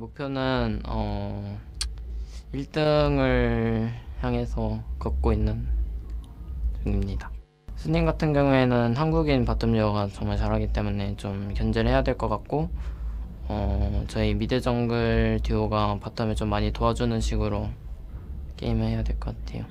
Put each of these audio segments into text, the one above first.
목표는 1등을 향해서 걷고 있는 중입니다. 스님 같은 경우에는 한국인 바텀 듀오가 정말 잘하기 때문에 좀 견제를 해야 될 것 같고 저희 미드 정글 듀오가 바텀을 좀 많이 도와주는 식으로 게임을 해야 될 것 같아요.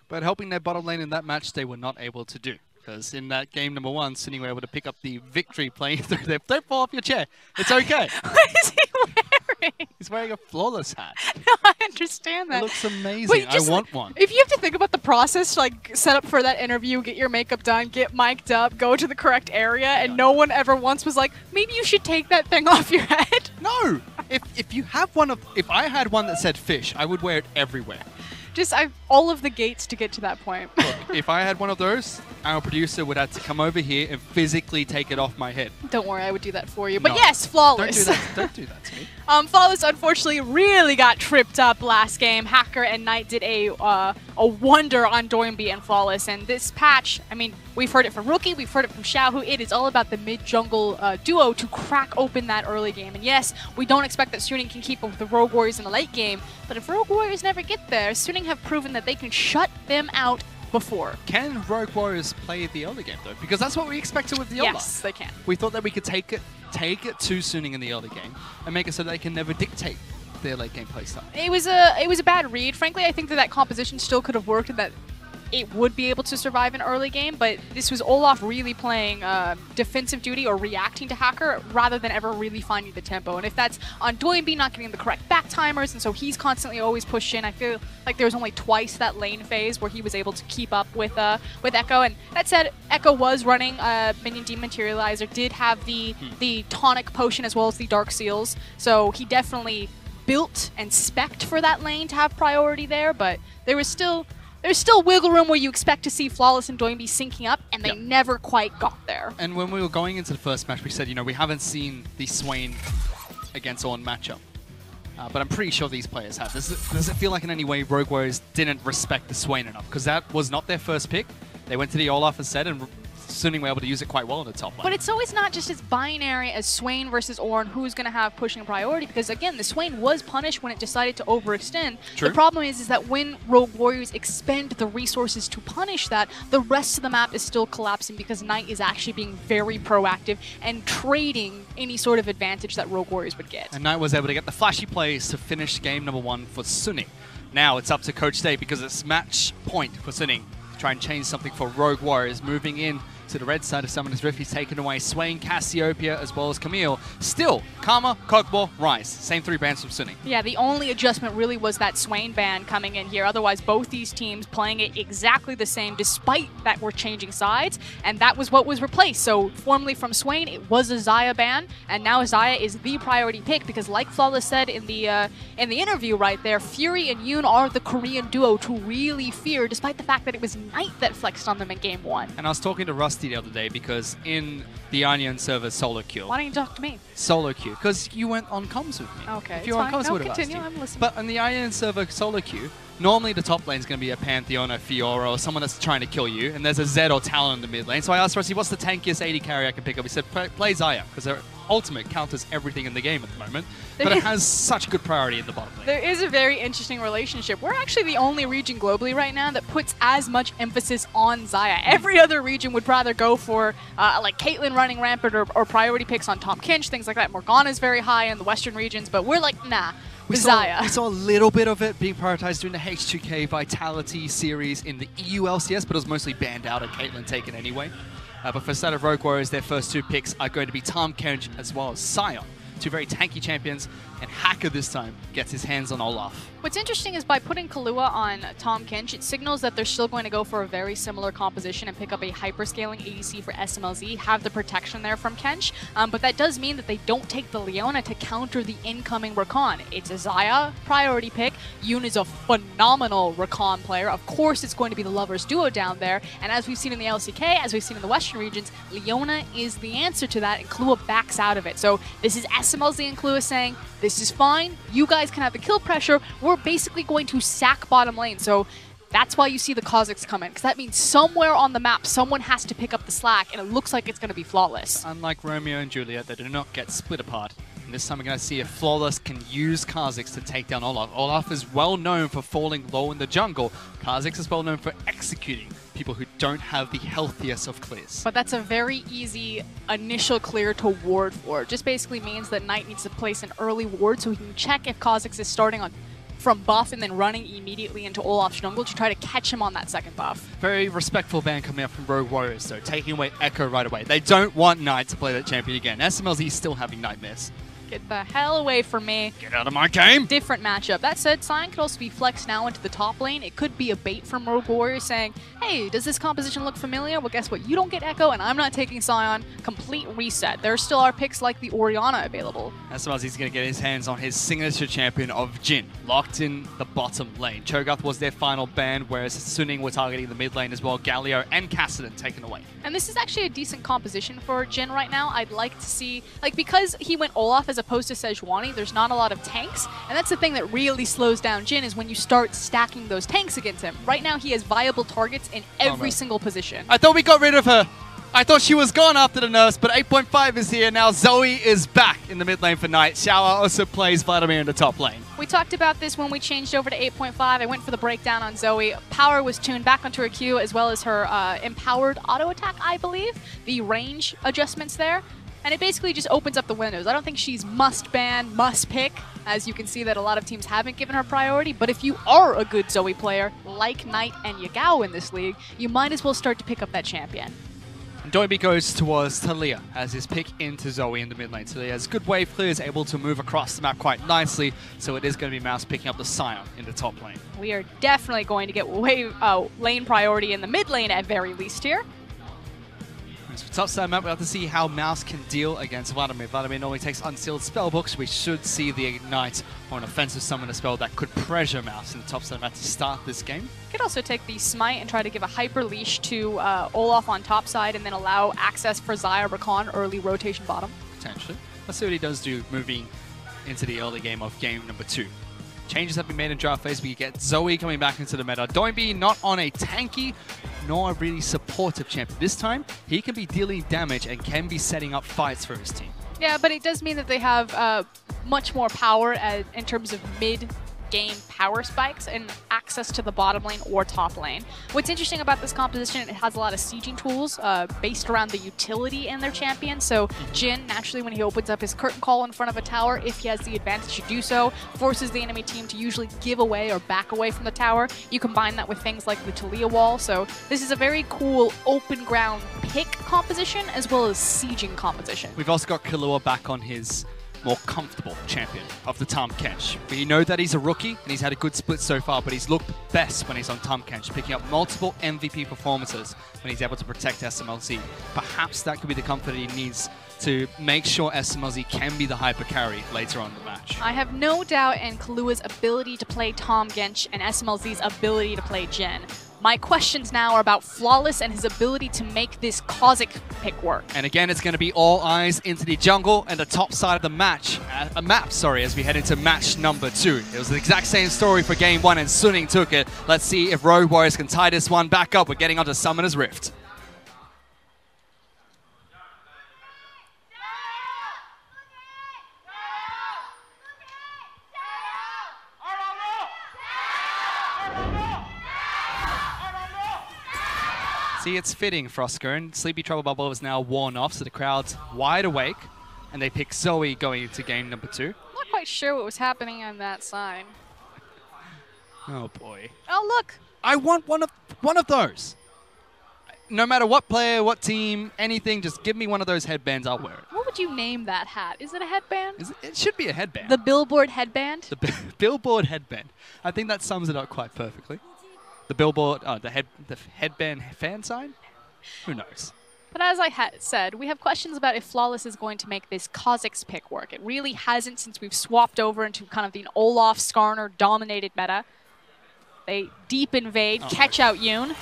But helping their bottom lane in that match they were not able to do. Because in that game number 1, Sunny were able to pick up the victory playing through their... Don't fall off your chair. It's okay. What is he wearing? He's wearing a flawless hat. No, I understand that. It looks amazing. Wait, I want one. If you have to think about the process, like set up for that interview, get your makeup done, get mic'd up, go to the correct area, and no one ever once was like, maybe you should take that thing off your head. No! If you have one of... If I had one that said fish, I would wear it everywhere. Just all of the gates to get to that point. Look, if I had one of those, our producer would have to come over here and physically take it off my head. Don't worry, I would do that for you. But No. yes, Flawless. Don't do that to me. Flawless unfortunately really got tripped up last game. FLICKR and Knight did a wonder on Doinby and Flawless. And this patch, I mean, we've heard it from Rookie, we've heard it from Xiaohu. It is all about the mid-jungle duo to crack open that early game. And yes, we don't expect that Suning can keep up with the Rogue Warriors in the late game. But if Rogue Warriors never get there, Suning have proven that they can shut them out before. Can Rogue Warriors play the early game though? Because that's what we expected with the Yola. Yes, they can. We thought that we could take it to Suning in the early game and make it so they can never dictate their late game playstyle. It was a bad read. Frankly, I think that composition still could have worked and that it would be able to survive an early game, but this was Olaf really playing defensive duty or reacting to FLICKR rather than ever really finding the tempo. And if that's on Doinby not getting the correct back timers, and so he's constantly always pushed in, I feel like there was only twice that lane phase where he was able to keep up with Echo. And that said, Echo was running Minion Dematerializer, did have the tonic potion as well as the Dark Seals, so he definitely built and spec'd for that lane to have priority there, but there's still wiggle room where you expect to see Flawless and Doinby syncing up, and they never quite got there. And when we were going into the first match, we said, you know, we haven't seen the Swain against Ornn matchup. But I'm pretty sure these players have. Does it feel like in any way Rogue Warriors didn't respect the Swain enough? Because that was not their first pick. They went to the Olaf instead, and Suning were able to use it quite well in the top lane. But it's always not just as binary as Swain versus Ornn, who's going to have pushing priority, because again, the Swain was punished when it decided to overextend. True. The problem is that when Rogue Warriors expend the resources to punish that, the rest of the map is still collapsing because Knight is actually being very proactive and trading any sort of advantage that Rogue Warriors would get. And Knight was able to get the flashy plays to finish game number 1 for Suning. Now it's up to Coach Day because it's match point for Suning to try and change something for Rogue Warriors. Moving in to the red side of Summoner's Rift, he's taken away Swain, Cassiopeia, as well as Camille. Still, Karma, Kokbo, Ryze. Same 3 bans from Suning. Yeah, the only adjustment really was that Swain ban coming in here. Otherwise, both these teams playing it exactly the same, despite that we're changing sides, and that was what was replaced. So, formerly from Swain, it was a Xayah ban, and now Xayah is the priority pick because, like Flawless said in the interview right there, Fury and Yoon are the Korean duo to really fear, despite the fact that it was Knight that flexed on them in Game 1. And I was talking to Rusty the other day because in the Onion server solo queue. Why don't you talk to me? Solo queue, because you went on comms with me. Okay, if you were on comms, no, would have continue, asked you. I'm listening. But on the Onion server solo queue, normally the top lane is going to be a Pantheon or Fiora or someone that's trying to kill you, and there's a Zed or Talon in the mid lane. So I asked Rusty, what's the tankiest AD carry I can pick up? He said, play Xayah, because their ultimate counters everything in the game at the moment, but it has such good priority in the bottom lane. There is a very interesting relationship. We're actually the only region globally right now that puts as much emphasis on Xayah. Every other region would rather go for like Caitlyn running rampant or priority picks on Tahm Kench, things like that. Morgana's very high in the western regions, but we're like, nah. We saw a little bit of it being prioritized during the H2K Vitality series in the EU LCS, but it was mostly banned out and Caitlyn taken anyway. But for State of Rogue Warriors, their first 2 picks are going to be Tahm Kench as well as Sion. 2 very tanky champions, and FLICKR this time gets his hands on Olaf. What's interesting is by putting Kahlua on Tahm Kench, it signals that they're still going to go for a very similar composition and pick up a hyperscaling ADC for SMLZ, have the protection there from Kench, but that does mean that they don't take the Leona to counter the incoming Rakan. It's a Xayah priority pick. Yoon is a phenomenal Rakan player. Of course, it's going to be the Lovers duo down there, and as we've seen in the LCK, as we've seen in the Western regions, Leona is the answer to that, and Kahlua backs out of it. So this is SMLZ and Kahlua saying, this is fine, you guys can have the kill pressure, we're basically going to sack bottom lane. So that's why you see the Kazakhs come in, because that means somewhere on the map someone has to pick up the slack, and it looks like it's going to be Flawless. Unlike Romeo and Juliet, they do not get split apart And this time we're going to see if Flawless can use Kha'Zix to take down Olaf. Olaf is well known for falling low in the jungle. Kha'Zix is well known for executing people who don't have the healthiest of clears. But that's a very easy initial clear to ward for. It just basically means that Knight needs to place an early ward so he can check if Kha'Zix is starting on from buff and then running immediately into Olaf's jungle to try to catch him on that second buff. Very respectful ban coming up from Rogue Warriors, though, taking away Echo right away. They don't want Knight to play that champion again. SMLZ is still having nightmares. Get the hell away from me. Get out of my game! Different matchup. That said, Sion could also be flexed now into the top lane. It could be a bait from Rogue Warriors saying, hey, does this composition look familiar? Well, guess what? You don't get Echo, and I'm not taking Sion. Complete reset. There still are picks like the Orianna available. SMLZ's going to get his hands on his signature champion of Jhin, locked in the bottom lane. Cho'Gath was their final ban, whereas Suning were targeting the mid lane as well. Galio and Kassadin taken away. And this is actually a decent composition for Jhin right now. I'd like to see, like, because he went Olaf as opposed to Sejuani, there's not a lot of tanks, and that's the thing that really slows down Jhin is when you start stacking those tanks against him. Right now, he has viable targets in every single position. I thought we got rid of her. I thought she was gone after the nerfs, but 8.5 is here. Now Zoe is back in the mid lane for Knight. Shower also plays Vladimir in the top lane. We talked about this when we changed over to 8.5. I went for the breakdown on Zoe. Power was tuned back onto her Q, as well as her empowered auto attack, I believe. The range adjustments there. And it basically just opens up the windows. I don't think she's must ban, must pick, as you can see that a lot of teams haven't given her priority. But if you are a good Zoe player, like Knight and Yagao in this league, you might as well start to pick up that champion. Doiby goes towards Talia as his pick into Zoe in the mid lane. Talia has good wave clear, is able to move across the map quite nicely, so it is going to be Mouse picking up the Sion in the top lane. We are definitely going to get lane priority in the mid lane at very least here. So top side map, we'll have to see how Mouse can deal against Vladimir. Vladimir normally takes unsealed spellbooks. We should see the Ignite or an offensive summoner spell that could pressure Mouse in the top side map to start this game. Could also take the Smite and try to give a hyper leash to Olaf on top side and then allow access for Xayah Rakan early rotation bottom. Potentially. Let's see what he does do moving into the early game of game number 2. Changes have been made in draft phase. We get Zoe coming back into the meta. Doinby not on a tanky nor a really supportive champion. This time, he can be dealing damage and can be setting up fights for his team. Yeah, but it does mean that they have much more power in terms of mid-game power spikes and access to the bottom lane or top lane. What's interesting about this composition, it has a lot of sieging tools based around the utility in their champion. So Jhin, naturally, when he opens up his curtain call in front of a tower, if he has the advantage to do so, forces the enemy team to usually give away or back away from the tower. You combine that with things like the Talia wall. So this is a very cool open ground pick composition as well as sieging composition. We've also got Killua back on his more comfortable champion of the Tahm Kench. We know that he's a rookie and he's had a good split so far, but he's looked best when he's on Tahm Kench, picking up multiple MVP performances when he's able to protect SMLZ. Perhaps that could be the comfort he needs to make sure SMLZ can be the hyper carry later on in the match. I have no doubt in Killua's ability to play Tahm Kench and SMLZ's ability to play Jhin. My questions now are about Flawless and his ability to make this Kha'Zix pick work. And again, it's going to be all eyes into the jungle and the top side of the map, as we head into match number 2. It was the exact same story for game 1 and Suning took it. Let's see if Rogue Warriors can tie this one back up. We're getting onto Summoner's Rift. See, it's fitting, FLICKR, and Sleepy Trouble Bubble is now worn off, so the crowd's wide awake, and they pick Zoe going into game number 2. Not quite sure what was happening on that side. Oh boy. Oh, look! I want one of those. No matter what player, what team, anything, just give me one of those headbands, I'll wear it. What would you name that hat? Is it a headband? It should be a headband. The Billboard headband? The Billboard headband. I think that sums it up quite perfectly. The Billboard, the headband fan sign? Who knows? But as I said, we have questions about if Flawless is going to make this Kha'Zix pick work. It really hasn't since we've swapped over into kind of the Olaf, Skarner-dominated meta. They deep invade, catch out Yoon.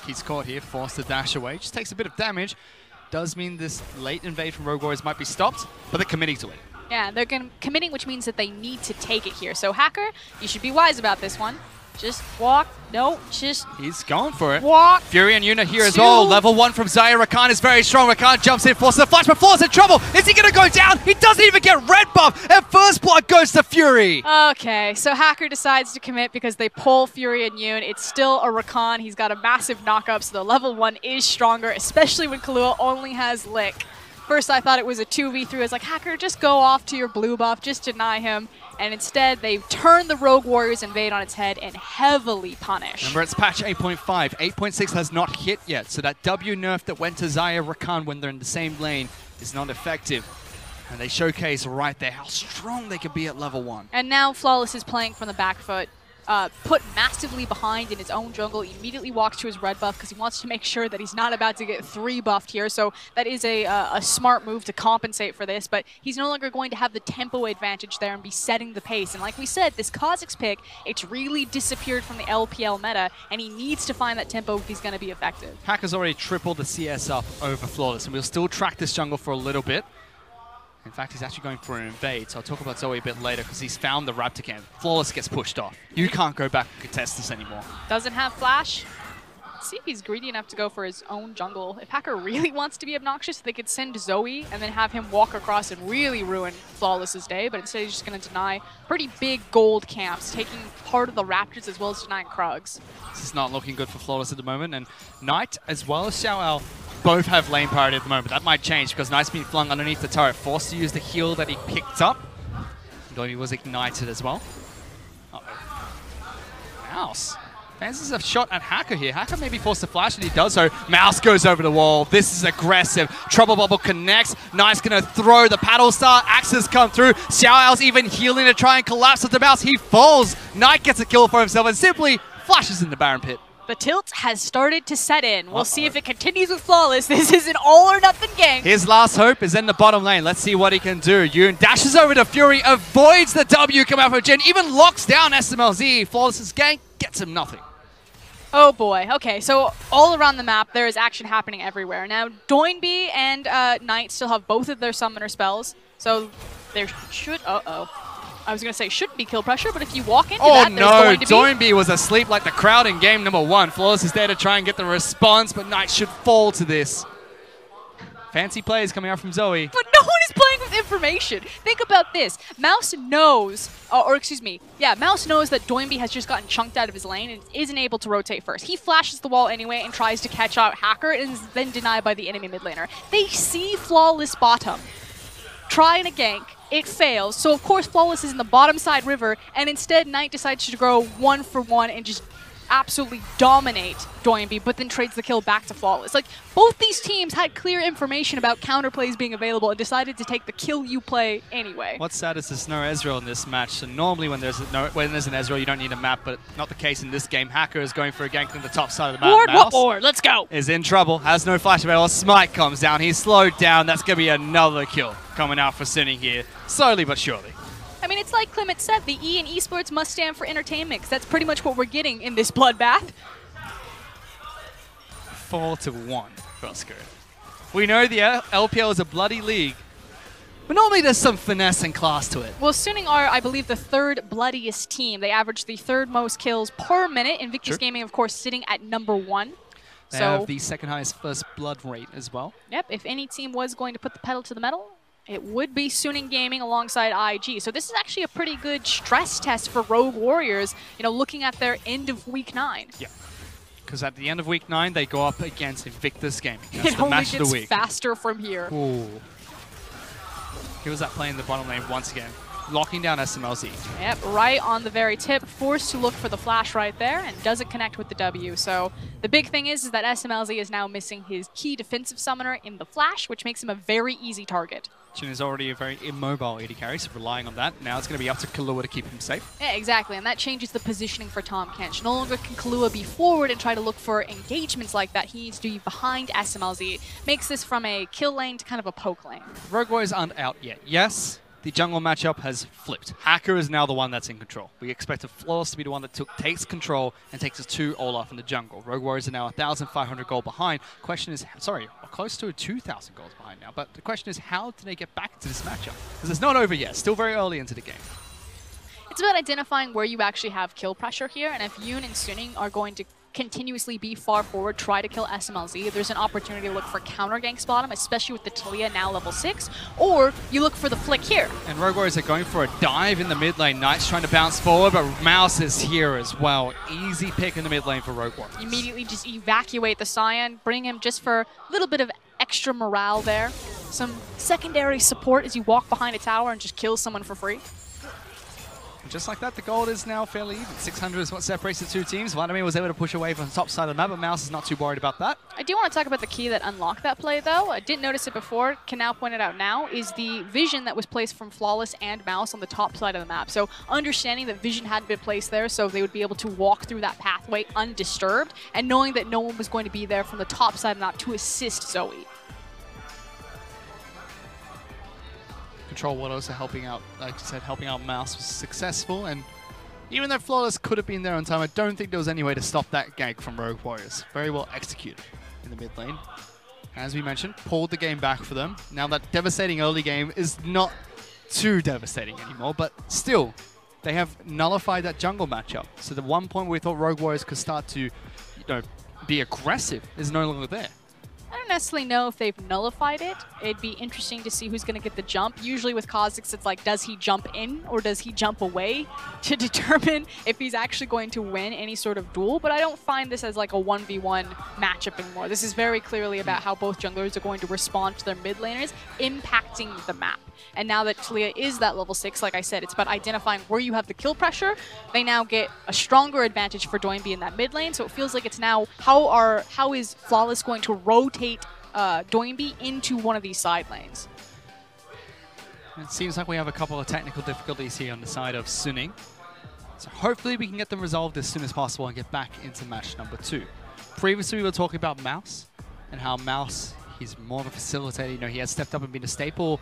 He's caught here, forced to dash away. Just takes a bit of damage. Does mean this late invade from Rogue Warriors might be stopped, but they're committing to it. Yeah, they're committing, which means that they need to take it here. So Hacker, you should be wise about this one. Just walk. No, just He's going for it. walk. Fury and Yuna here as Two. well. Level 1 from Zaya. Rakan is very strong. Rakan jumps in, forces the flash, but Flaw's in trouble. Is he going to go down? He doesn't even get red buff. And first blood goes to Fury. Okay, so Hacker decides to commit because they pull Fury and Yoon. It's still a Rakan. He's got a massive knock-up, so the level 1 is stronger, especially when Kahlua only has Lick. First, I thought it was a 2v3. I was like, Hacker, just go off to your blue buff, just deny him. And instead, they turn the Rogue Warriors invade on its head and heavily punish. Remember, it's patch 8.5. 8.6 has not hit yet, so that W nerf that went to Zaya Rakan when they're in the same lane is not effective. And they showcase right there how strong they can be at level 1. And now Flawless is playing from the back foot. Put massively behind in his own jungle, he immediately walks to his red buff because he wants to make sure that he's not about to get 3 buffed here. So that is a smart move to compensate for this, but he's no longer going to have the tempo advantage there and be setting the pace. And like we said, this Kha'Zix pick, it's really disappeared from the LPL meta, and he needs to find that tempo if he's going to be effective. Hacker's already tripled the CS up over Flawless, and we'll still track this jungle for a little bit. In fact, he's actually going for an invade, so I'll talk about Zoe a bit later because he's found the Raptor camp. Flawless gets pushed off. You can't go back and contest this anymore. Doesn't have flash. Let's see if he's greedy enough to go for his own jungle. If Hacker really wants to be obnoxious, they could send Zoe and then have him walk across and really ruin Flawless's day, but instead he's just going to deny pretty big gold camps, taking part of the Raptors as well as denying Krugs. This is not looking good for Flawless at the moment, and Knight as well as Xiao both have lane priority at the moment. That might change because Knight's being flung underneath the turret, forced to use the heal that he picked up. Though he was ignited as well. Uh-oh. Mouse. Fancies a shot at Hacker here. Hacker may be forced to flash, and he does so. Mouse goes over the wall. This is aggressive. Trouble Bubble connects. Knight's going to throw the paddle star. Axes come through. Xiao's even healing to try and collapse with the Mouse. He falls. Knight gets a kill for himself and simply flashes in the Baron Pit. The tilt has started to set in. We'll see if it continues with Flawless. This is an all-or-nothing game. His last hope is in the bottom lane. Let's see what he can do. Yoon dashes over to Fury, avoids the W come out from Jin, even locks down SMLZ. Flawless's gank gets him nothing. Oh boy. Okay, so all around the map, there is action happening everywhere. Now, Doinby and Knight still have both of their summoner spells, so there should... I was going to say shouldn't be kill pressure, but if you walk into that, there's going to be... Doinby was asleep like the crowd in game number 1. Flawless is there to try and get the response, but Knight should fall to this. Fancy plays coming out from Zoe. But no one is playing with information. Think about this. Mouse knows, Mouse knows that Doinby has just gotten chunked out of his lane and isn't able to rotate first. He flashes the wall anyway and tries to catch out Hacker and is then denied by the enemy mid laner. They see Flawless bottom, trying a gank. It fails, so of course Flawless is in the bottom side river, and instead Knight decides to go 1-for-1 and just absolutely dominate Doinby, but then trades the kill back to Flawless. Like, both these teams had clear information about counterplays being available and decided to take the kill you play anyway. What's sad is there's no Ezreal in this match, so normally when there's an Ezreal you don't need a map, but not the case in this game. Hacker is going for a gank on the top side of the map. Board, Mouse what board? Let's go! is in trouble, has no flash available. Smite comes down, he's slowed down. That's going to be another kill coming out for Sinning here, slowly but surely. I mean, it's like Clement said, the E in esports must stand for entertainment, because that's pretty much what we're getting in this bloodbath. 4-1 FLICKR. We know the LPL is a bloody league, but normally there's some finesse and class to it. Well, Suning are, I believe, the 3rd bloodiest team. They average the 3rd most kills per minute. Invictus Gaming, of course, sitting at number 1. They have the 2nd highest first blood rate as well. Yep, if any team was going to put the pedal to the metal, it would be Suning Gaming alongside IG. So this is actually a pretty good stress test for Rogue Warriors, you know, looking at their end of Week 9. Yeah, because at the end of Week 9, they go up against Invictus Gaming. That's it the only match of the gets week. faster from here. Ooh. He was that play in the bottom lane once again, locking down SMLZ. Yep, right on the very tip, forced to look for the flash right there, and doesn't connect with the W. So the big thing is that SMLZ is now missing his key defensive summoner in the flash, which makes him a very easy target. Jin is already a very immobile AD carry, so relying on that. Now it's going to be up to Kahlua to keep him safe. Yeah, exactly, and that changes the positioning for Tahm Kench. No longer can Kahlua be forward and try to look for engagements like that. He needs to be behind SMLZ. Makes this from a kill lane to kind of a poke lane. Rogue Warriors aren't out yet. Yes, the jungle matchup has flipped. Hacker is now the one that's in control. We expected Flawless to be the one that takes control and takes us to Olaf in the jungle. Rogue Warriors are now 1,500 gold behind. Question is, sorry, close to 2,000 gold behind now. But the question is, how do they get back into this matchup? Because it's not over yet. Still very early into the game. It's about identifying where you actually have kill pressure here, and if Yoon and Suning are going to continuously be far forward, try to kill SMLZ, there's an opportunity to look for counter ganks bottom, especially with the Talia now level 6, or you look for the flick here. And Rogue Warriors are going for a dive in the mid lane. Knight's trying to bounce forward, but Mouse is here as well. Easy pick in the mid lane for Rogue Warriors. Immediately just evacuate the Scion, bring him just for a little bit of extra morale there. Some secondary support as you walk behind a tower and just kill someone for free. And just like that, the gold is now fairly even. 600 is what separates the two teams. Vladimir was able to push away from the top side of the map, but Mouse is not too worried about that. I do want to talk about the key that unlocked that play, though. I didn't notice it before, can now point it out now, is the vision that was placed from Flawless and Mouse on the top side of the map. So understanding that vision hadn't been placed there, so they would be able to walk through that pathway undisturbed, and knowing that no one was going to be there from the top side of the map to assist Zoe. Control Water also helping out, like you said, helping out Mouse was successful, and even though Flawless could have been there on time, I don't think there was any way to stop that gank from Rogue Warriors. Very well executed in the mid lane. As we mentioned, pulled the game back for them. Now that devastating early game is not too devastating anymore, but still, they have nullified that jungle matchup. So the one point where we thought Rogue Warriors could start to, be aggressive is no longer there. I don't necessarily know if they've nullified it. It'd be interesting to see who's going to get the jump. Usually with Kha'Zix, it's like, does he jump in or does he jump away to determine if he's actually going to win any sort of duel? But I don't find this as like a 1v1 matchup anymore. This is very clearly about how both junglers are going to respond to their mid laners, impacting the map. And now that Talia is that level 6, like I said, it's about identifying where you have the kill pressure. They now get a stronger advantage for Doinby in that mid lane, so it feels like it's now how is Flawless going to rotate Doinby into one of these side lanes. It seems like we have a couple of technical difficulties here on the side of Suning. So hopefully we can get them resolved as soon as possible and get back into match number 2. Previously we were talking about Mouse and how Mouse, he's more of a facilitator. He has stepped up and been a staple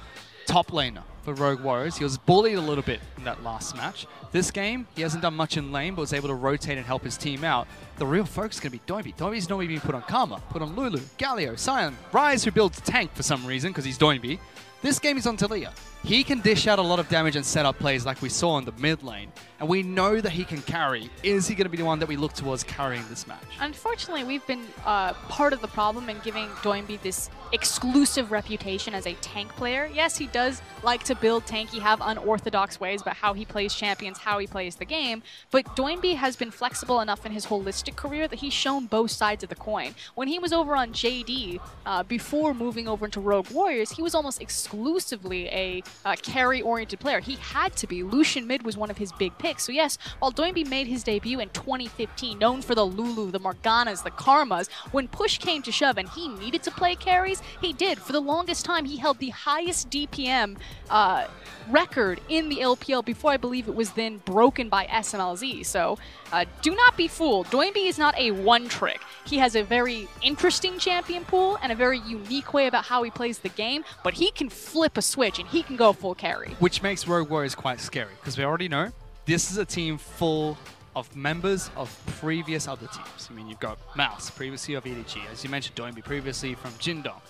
top laner for Rogue Warriors. He was bullied a little bit in that last match. This game, he hasn't done much in lane, but was able to rotate and help his team out. The real focus is going to be Doinby. Doinby's normally being put on Karma, put on Lulu, Galio, Sion, Ryze, who builds tank for some reason because he's Doinby. This game is on Talia. He can dish out a lot of damage and set up plays like we saw in the mid lane, and we know that he can carry. Is he going to be the one that we look towards carrying this match? Unfortunately, we've been part of the problem in giving Doinby this exclusive reputation as a tank player. Yes, he does like to build tanky, have unorthodox ways about how he plays champions, how he plays the game, but Doinby has been flexible enough in his holistic career that he's shown both sides of the coin. When he was over on JD, before moving over into Rogue Warriors, he was almost exclusively a carry-oriented player. He had to be. Lucian mid was one of his big picks. So yes, while Doinby made his debut in 2015, known for the Lulu, the Morganas, the Karmas, when push came to shove and he needed to play carries, he did. For the longest time, he held the highest DPM record in the LPL before I believe it was then broken by SMLZ. So do not be fooled. Doinby is not a one-trick. He has a very interesting champion pool and a very unique way about how he plays the game, but he can flip a switch and he can go full carry. Which makes Rogue Warriors quite scary, because we already know this is a team full of members of previous other teams. I mean, you've got Mouse, previously of EDG. As you mentioned, Doinby, previously from Jindong.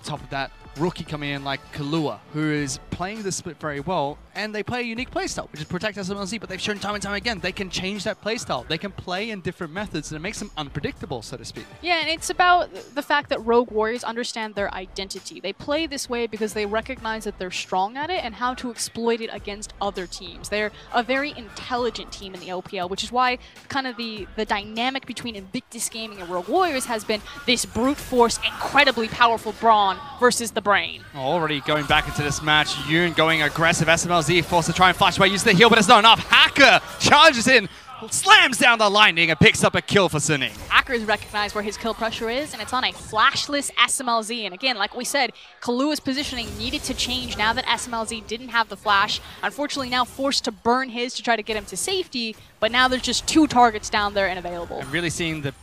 Top of that, rookie coming in like Kahlua, who is playing the split very well, and they play a unique playstyle, which is protect SMLZ, but they've shown time and time again they can change that playstyle. They can play in different methods, and it makes them unpredictable, so to speak. Yeah, and it's about the fact that Rogue Warriors understand their identity. They play this way because they recognize that they're strong at it and how to exploit it against other teams. They're a very intelligent team in the LPL, which is why kind of the dynamic between Invictus Gaming and Rogue Warriors has been this brute force, incredibly powerful brawn versus the brain. Already going back into this match, Yoon going aggressive. SMLZ forced to try and flash away, use the heal, but it's not enough. Hacker charges in, slams down the lightning, and picks up a kill for Suning. Hackers recognize where his kill pressure is, and it's on a flashless SMLZ. And again, like we said, Kalua's positioning needed to change now that SMLZ didn't have the flash. Unfortunately, now forced to burn his to try to get him to safety, but now there's just 2 targets down there and available. And really seeing the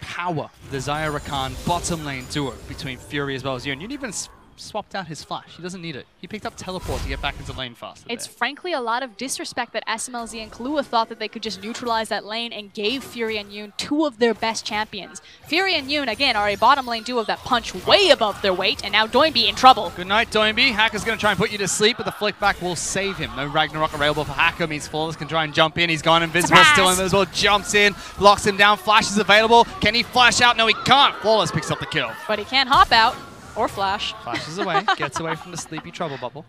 power, the Zaya Rakan bottom lane duo between Fury as well as Yoon. Yoon even swapped out his flash. He doesn't need it. He picked up teleport to get back into lane faster. It's frankly a lot of disrespect that SMLZ and Kahlua thought that they could just neutralize that lane and gave Fury and Yoon two of their best champions. Fury and Yoon, again, are a bottom lane duo that punch way above their weight, and now Doinby in trouble. Good night, Doinby. Hacker's going to try and put you to sleep, but the flick back will save him. No Ragnarok available for Hacker. Means Flawless can try and jump in. He's gone invisible, still in there as well. Jumps in, locks him down. Flash is available. Can he flash out? No, he can't. Flawless picks up the kill. But he can hop out or flash. Flashes away, gets away from the sleepy trouble bubble.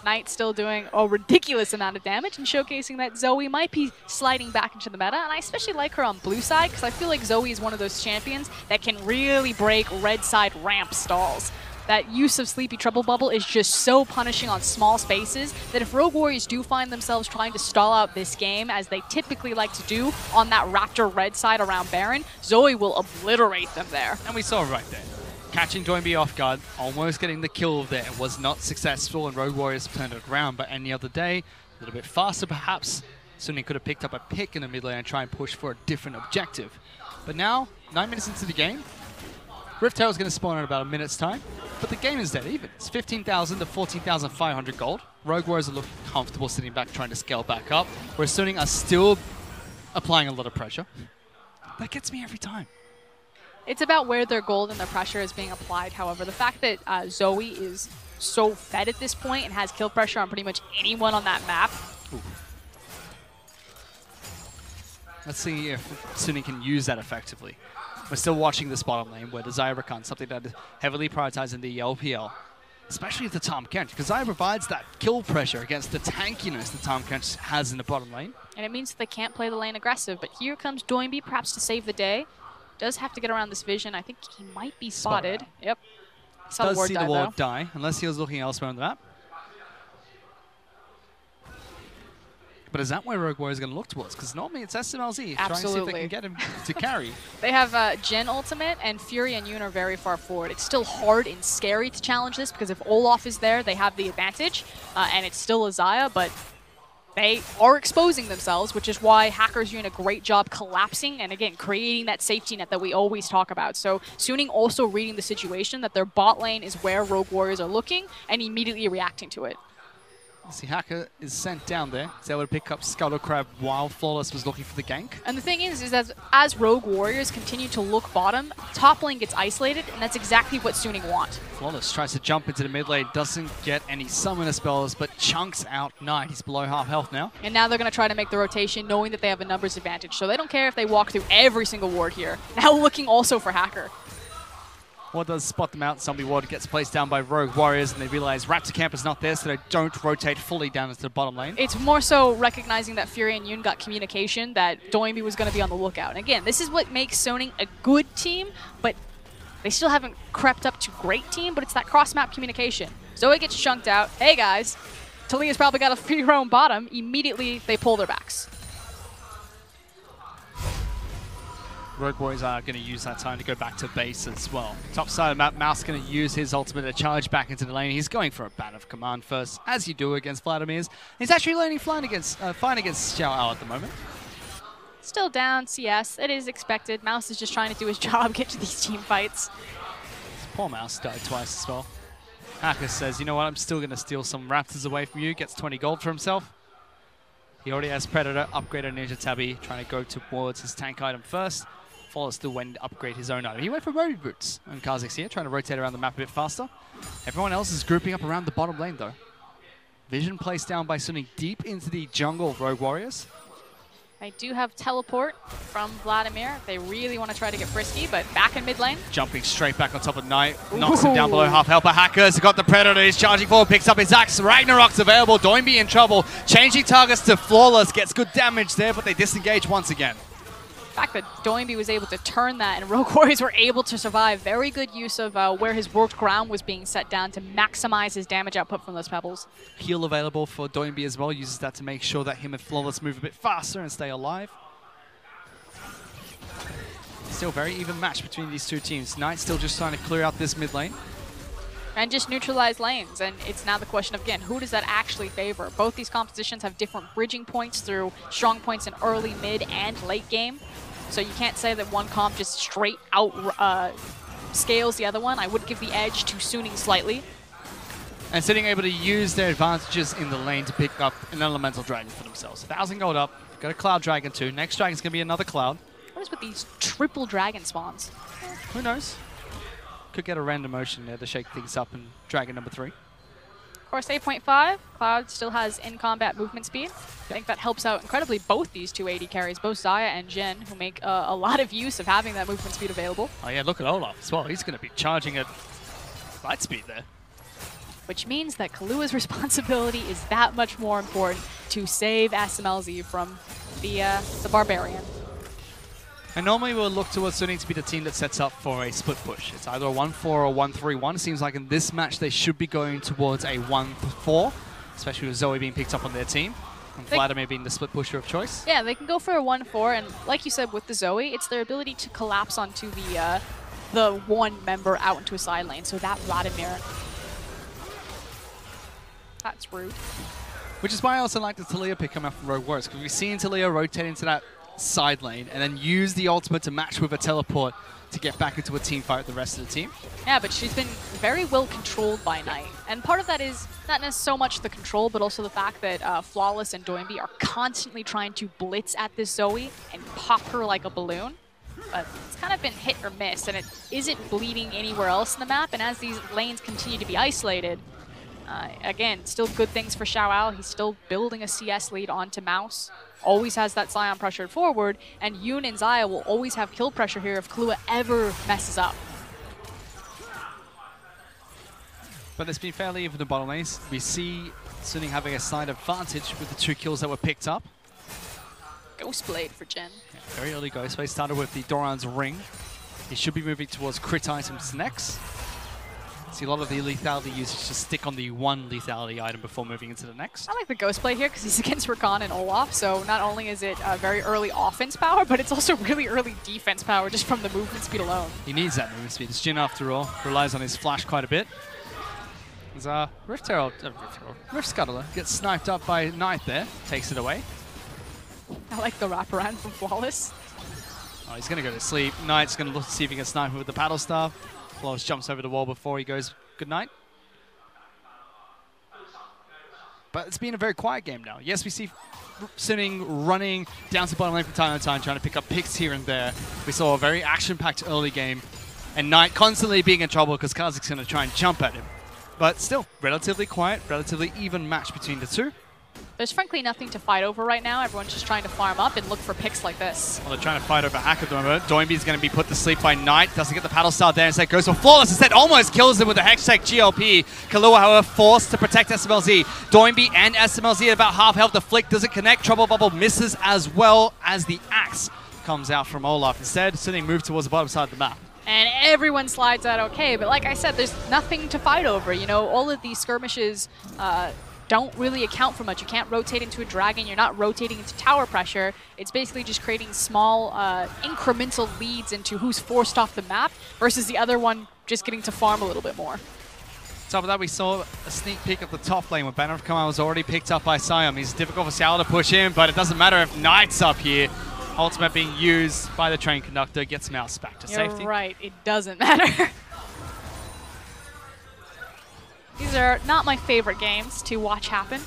Knight still doing a ridiculous amount of damage and showcasing that Zoe might be sliding back into the meta. And I especially like her on blue side because I feel like Zoe is one of those champions that can really break red side ramp stalls. That use of Sleepy Trouble Bubble is just so punishing on small spaces that if Rogue Warriors do find themselves trying to stall out this game, as they typically like to do on that Raptor red side around Baron, Zoe will obliterate them there. And we saw it right there. Catching Doinby off guard, almost getting the kill there, was not successful, and Rogue Warriors turned it around. But any other day, a little bit faster perhaps, Sunny could have picked up a pick in the mid lane and try and push for a different objective. But now, 9 minutes into the game, Rift Tail is going to spawn in about a minute's time, but the game is dead even. It's 15,000 to 14,500 gold. Rogue Warriors are looking comfortable sitting back, trying to scale back up, whereas Suning are still applying a lot of pressure. That gets me every time. It's about where their gold and their pressure is being applied. However, the fact that Zoe is so fed at this point and has kill pressure on pretty much anyone on that map. Ooh. Let's see if Suning can use that effectively. We're still watching this bottom lane where the Xayah Rakan, something that is heavily prioritized in the LPL, especially if the Tahm Kench, because Xayah provides that kill pressure against the tankiness that Tahm Kench has in the bottom lane. And it means that they can't play the lane aggressive, but here comes Doinby, perhaps to save the day. Does have to get around this vision. I think he might be spotted. Yep. Saw Does see the ward though. die, unless he was looking elsewhere on the map. But is that where Rogue Warrior is going to look towards? Because normally it's SMLZ trying to see if they can get him to carry. They have Jhin ultimate, and Fury and Yoon are very far forward. It's still hard and scary to challenge this, because if Olaf is there, they have the advantage, and it's still a Xayah, but they are exposing themselves, which is why Hackers are doing a great job collapsing and, again, creating that safety net that we always talk about. So Suning also reading the situation that their bot lane is where Rogue Warriors are looking and immediately reacting to it. See, Hacker is sent down there. He's able to pick up Scuttle Crab while Flawless was looking for the gank. And the thing is that as Rogue Warriors continue to look bottom, top lane gets isolated, and that's exactly what Suning want. Flawless tries to jump into the mid lane, doesn't get any summoner spells, but chunks out Knight. He's below half health now. And now they're going to try to make the rotation, knowing that they have a numbers advantage. So they don't care if they walk through every single ward here. Now looking also for Hacker. Ward does spot them out. Zombie Ward gets placed down by Rogue Warriors, and they realize Raptor Camp is not there, so they don't rotate fully down into the bottom lane. It's more so recognizing that Fury and Yoon got communication that Doinby was going to be on the lookout. And again, this is what makes Suning a good team, but they still haven't crept up to great team, but it's that cross-map communication. Zoe gets chunked out. Hey, guys. Talia's probably got a free roam bottom. Immediately, they pull their backs. Rogue Warriors are going to use that time to go back to base as well. Top side of the map, Mouse going to use his ultimate to charge back into the lane. He's going for a ban of command first, as you do against Vladimir's. He's actually learning fine against Xiao Ao at the moment. Still down, CS. It is expected. Mouse is just trying to do his job, get to these team fights. Poor Mouse died twice as well. Hacker says, you know what, I'm still going to steal some Raptors away from you. Gets 20 gold for himself. He already has Predator, upgraded Ninja Tabby, trying to go towards his tank item first. Flawless to when to upgrade his own item. He went for Road Boots, and Kha'Zix here, trying to rotate around the map a bit faster. Everyone else is grouping up around the bottom lane, though. Vision placed down by Suning deep into the jungle of Rogue Warriors. They do have teleport from Vladimir. They really want to try to get frisky, but back in mid lane. Jumping straight back on top of Knight. Knocks him down below half health. Hackers got the Predator. He's charging forward, picks up his axe. Ragnarok's available. Doinby in trouble. Changing targets to Flawless. Gets good damage there, but they disengage once again. The fact that Doinby was able to turn that and Rogue Warriors were able to survive. Very good use of where his worked ground was being set down to maximize his damage output from those pebbles. Heal available for Doinby as well. Uses that to make sure that him and Flawless move a bit faster and stay alive. Still very even match between these two teams. Knight still just trying to clear out this mid lane. And just neutralize lanes. And it's now the question of, again, who does that actually favor? Both these compositions have different bridging points through strong points in early, mid, and late game. So you can't say that one comp just straight out scales the other one. I would give the edge to Suning slightly. And Suning able to use their advantages in the lane to pick up an elemental dragon for themselves. 1,000 gold up, got a cloud dragon too. Next dragon's going to be another cloud. What is with these triple dragon spawns? Who knows? Could get a random motion there to shake things up in dragon number 3. Of course, 8.5. Cloud still has in-combat movement speed. I think that helps out incredibly both these two AD carries, both Xayah and Jhin, who make a lot of use of having that movement speed available. Oh yeah, look at Olaf as well. He's going to be charging at light speed there. Which means that Kalua's responsibility is that much more important to save SMLZ from the Barbarian. And normally we'll look towards Suning to be the team that sets up for a split push. It's either a 1-4 or 1-3-1. It seems like in this match they should be going towards a 1-4, especially with Zoe being picked up on their team and Vladimir being the split pusher of choice. Yeah, they can go for a 1-4, and like you said with the Zoe, it's their ability to collapse onto the one member out into a side lane. So that Vladimir, that's rude. Which is why I also like the Talia pick coming up from Rogue Warriors, because we've seen Talia rotate into that side lane and then use the ultimate to match with a teleport to get back into a team fight with the rest of the team. Yeah, but she's been very well controlled by Knight. And part of that is not necessarily so much the control, but also the fact that Flawless and Doinby are constantly trying to blitz at this Zoe and pop her like a balloon. But it's kind of been hit or miss, and it isn't bleeding anywhere else in the map. And as these lanes continue to be isolated, again, still good things for Xiao. He's still building a CS lead onto Mouse. Always has that Sion pressured forward, and Yoon and Xayah will always have kill pressure here if Kalua ever messes up. But it's been fairly even in bottom lanes. We see Suning having a slight advantage with the 2 kills that were picked up. Ghostblade for Jhin. Yeah, very early Ghostblade started with the Doran's Ring. He should be moving towards crit items next. See a lot of the lethality usage to stick on the one lethality item before moving into the next. I like the Ghostblade here because he's against Rakan and Olaf, so not only is it very early offense power, but it's also really early defense power just from the movement speed alone. He needs that movement speed. It's Jhin after all. Relies on his flash quite a bit. As Rift Scuttler gets sniped up by Knight there. Takes it away. I like the wraparound from Flawless. Oh, he's going to go to sleep. Knight's going to look to see if he can snipe him with the paddle staff. Flawless jumps over the wall before he goes good night. But it's been a very quiet game now. Yes, we see Suning running down to bottom lane from time to time, trying to pick up picks here and there. We saw a very action-packed early game, and Knight constantly being in trouble because Kha'Zix's going to try and jump at him. But still, relatively quiet, relatively even match between the two. There's frankly nothing to fight over right now. Everyone's just trying to farm up and look for picks like this. Well, they're trying to fight over Hack at the moment. Doinby's going to be put to sleep by Knight. Doesn't get the paddle start there. Instead goes for Flawless. Instead almost kills him with the Hextech GLP. Kalua, however, forced to protect SMLZ. Doinby and SMLZ at about half health. The flick doesn't connect. Trouble Bubble misses as well as the axe comes out from Olaf. Instead, Suning moved towards the bottom side of the map. And everyone slides out okay, but like I said, there's nothing to fight over. You know, all of these skirmishes don't really account for much. You can't rotate into a dragon. You're not rotating into tower pressure. It's basically just creating small incremental leads into who's forced off the map versus the other one just getting to farm a little bit more. Top of that, we saw a sneak peek of the top lane where Banner of Command was already picked up by Siam. He's difficult for Xiao to push in, but it doesn't matter if Knight's up here. Ultimate being used by the train conductor gets Mouse back to safety. You're right, it doesn't matter. These are not my favorite games to watch happen.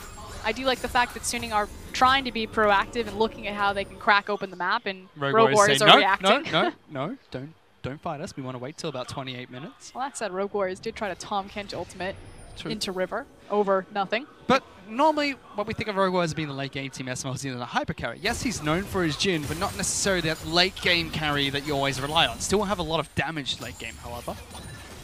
I do like the fact that Suning are trying to be proactive and looking at how they can crack open the map, and Rogue Warriors are reacting. No, don't fight us. We want to wait till about 28 minutes. Well, that said, Rogue Warriors did try to Tom Kent ultimate into River over nothing. But normally, what we think of Rogue Warriors as being the late game team, SMLZ and a hyper carry. Yes, he's known for his Jhin, but not necessarily that late game carry that you always rely on. Still have a lot of damage late game, however.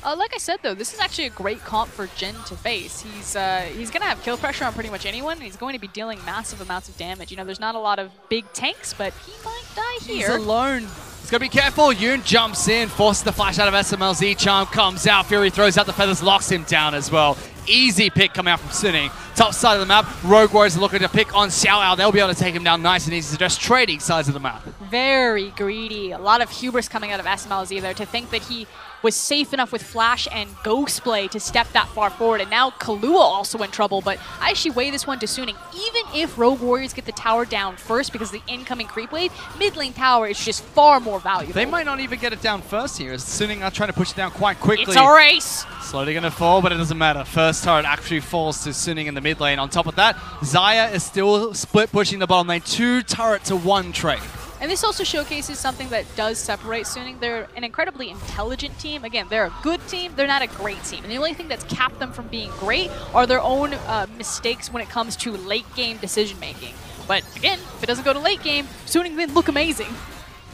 Like I said, though, this is actually a great comp for Jhin to face. He's going to have kill pressure on pretty much anyone. He's going to be dealing massive amounts of damage. You know, there's not a lot of big tanks, but he might die here. He's alone. He's got to be careful. Yoon jumps in, forces the flash out of SMLZ. Charm comes out. Fury throws out the feathers, locks him down as well. Easy pick coming out from Suning. Top side of the map, Rogue Warriors are looking to pick on Xiao. They'll be able to take him down nice and easy. So just trading sides of the map. Very greedy. A lot of hubris coming out of SMLZ there to think that he was safe enough with Flash and Ghostplay to step that far forward, and now Kahlua also in trouble, but I actually weigh this one to Suning. Even if Rogue Warriors get the tower down first because of the incoming creep wave, mid lane tower is just far more valuable. They might not even get it down first here, as Suning are trying to push it down quite quickly. It's a race! Slowly going to fall, but it doesn't matter. First turret actually falls to Suning in the mid lane. On top of that, Xayah is still split pushing the bottom lane. 2 turret to 1 trade. And this also showcases something that does separate Suning. They're an incredibly intelligent team. Again, they're a good team, they're not a great team. And the only thing that's capped them from being great are their own mistakes when it comes to late game decision making. But again, if it doesn't go to late game, Suning then look amazing.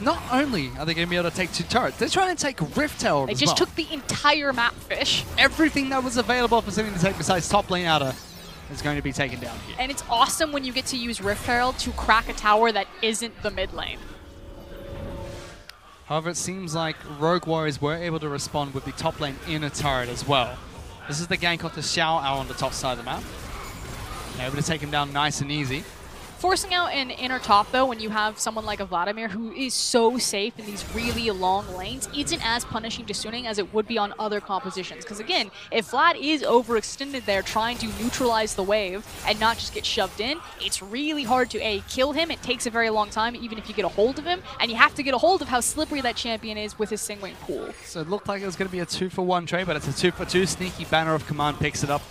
Not only are they going to be able to take 2 turrets, they're trying to take Rift Herald They as just well. took the entire map, Fish. Everything that was available for Suning to take besides top lane outer is going to be taken down here. And it's awesome when you get to use Rift Herald to crack a tower that isn't the mid lane. However, it seems like Rogue Warriors were able to respond with the top lane inner turret as well. This is the gank off the Xiao Ao on the top side of the map. They're able to take him down nice and easy. Forcing out an inner top, though, when you have someone like a Vladimir who is so safe in these really long lanes, isn't as punishing to Suning as it would be on other compositions. Because again, if Vlad is overextended there trying to neutralize the wave and not just get shoved in, it's really hard to A, kill him. It takes a very long time, even if you get a hold of him. And you have to get a hold of how slippery that champion is with his Singwing pool. So it looked like it was going to be a 2-for-1 trade, but it's a 2-for-2. Sneaky Banner of Command picks it up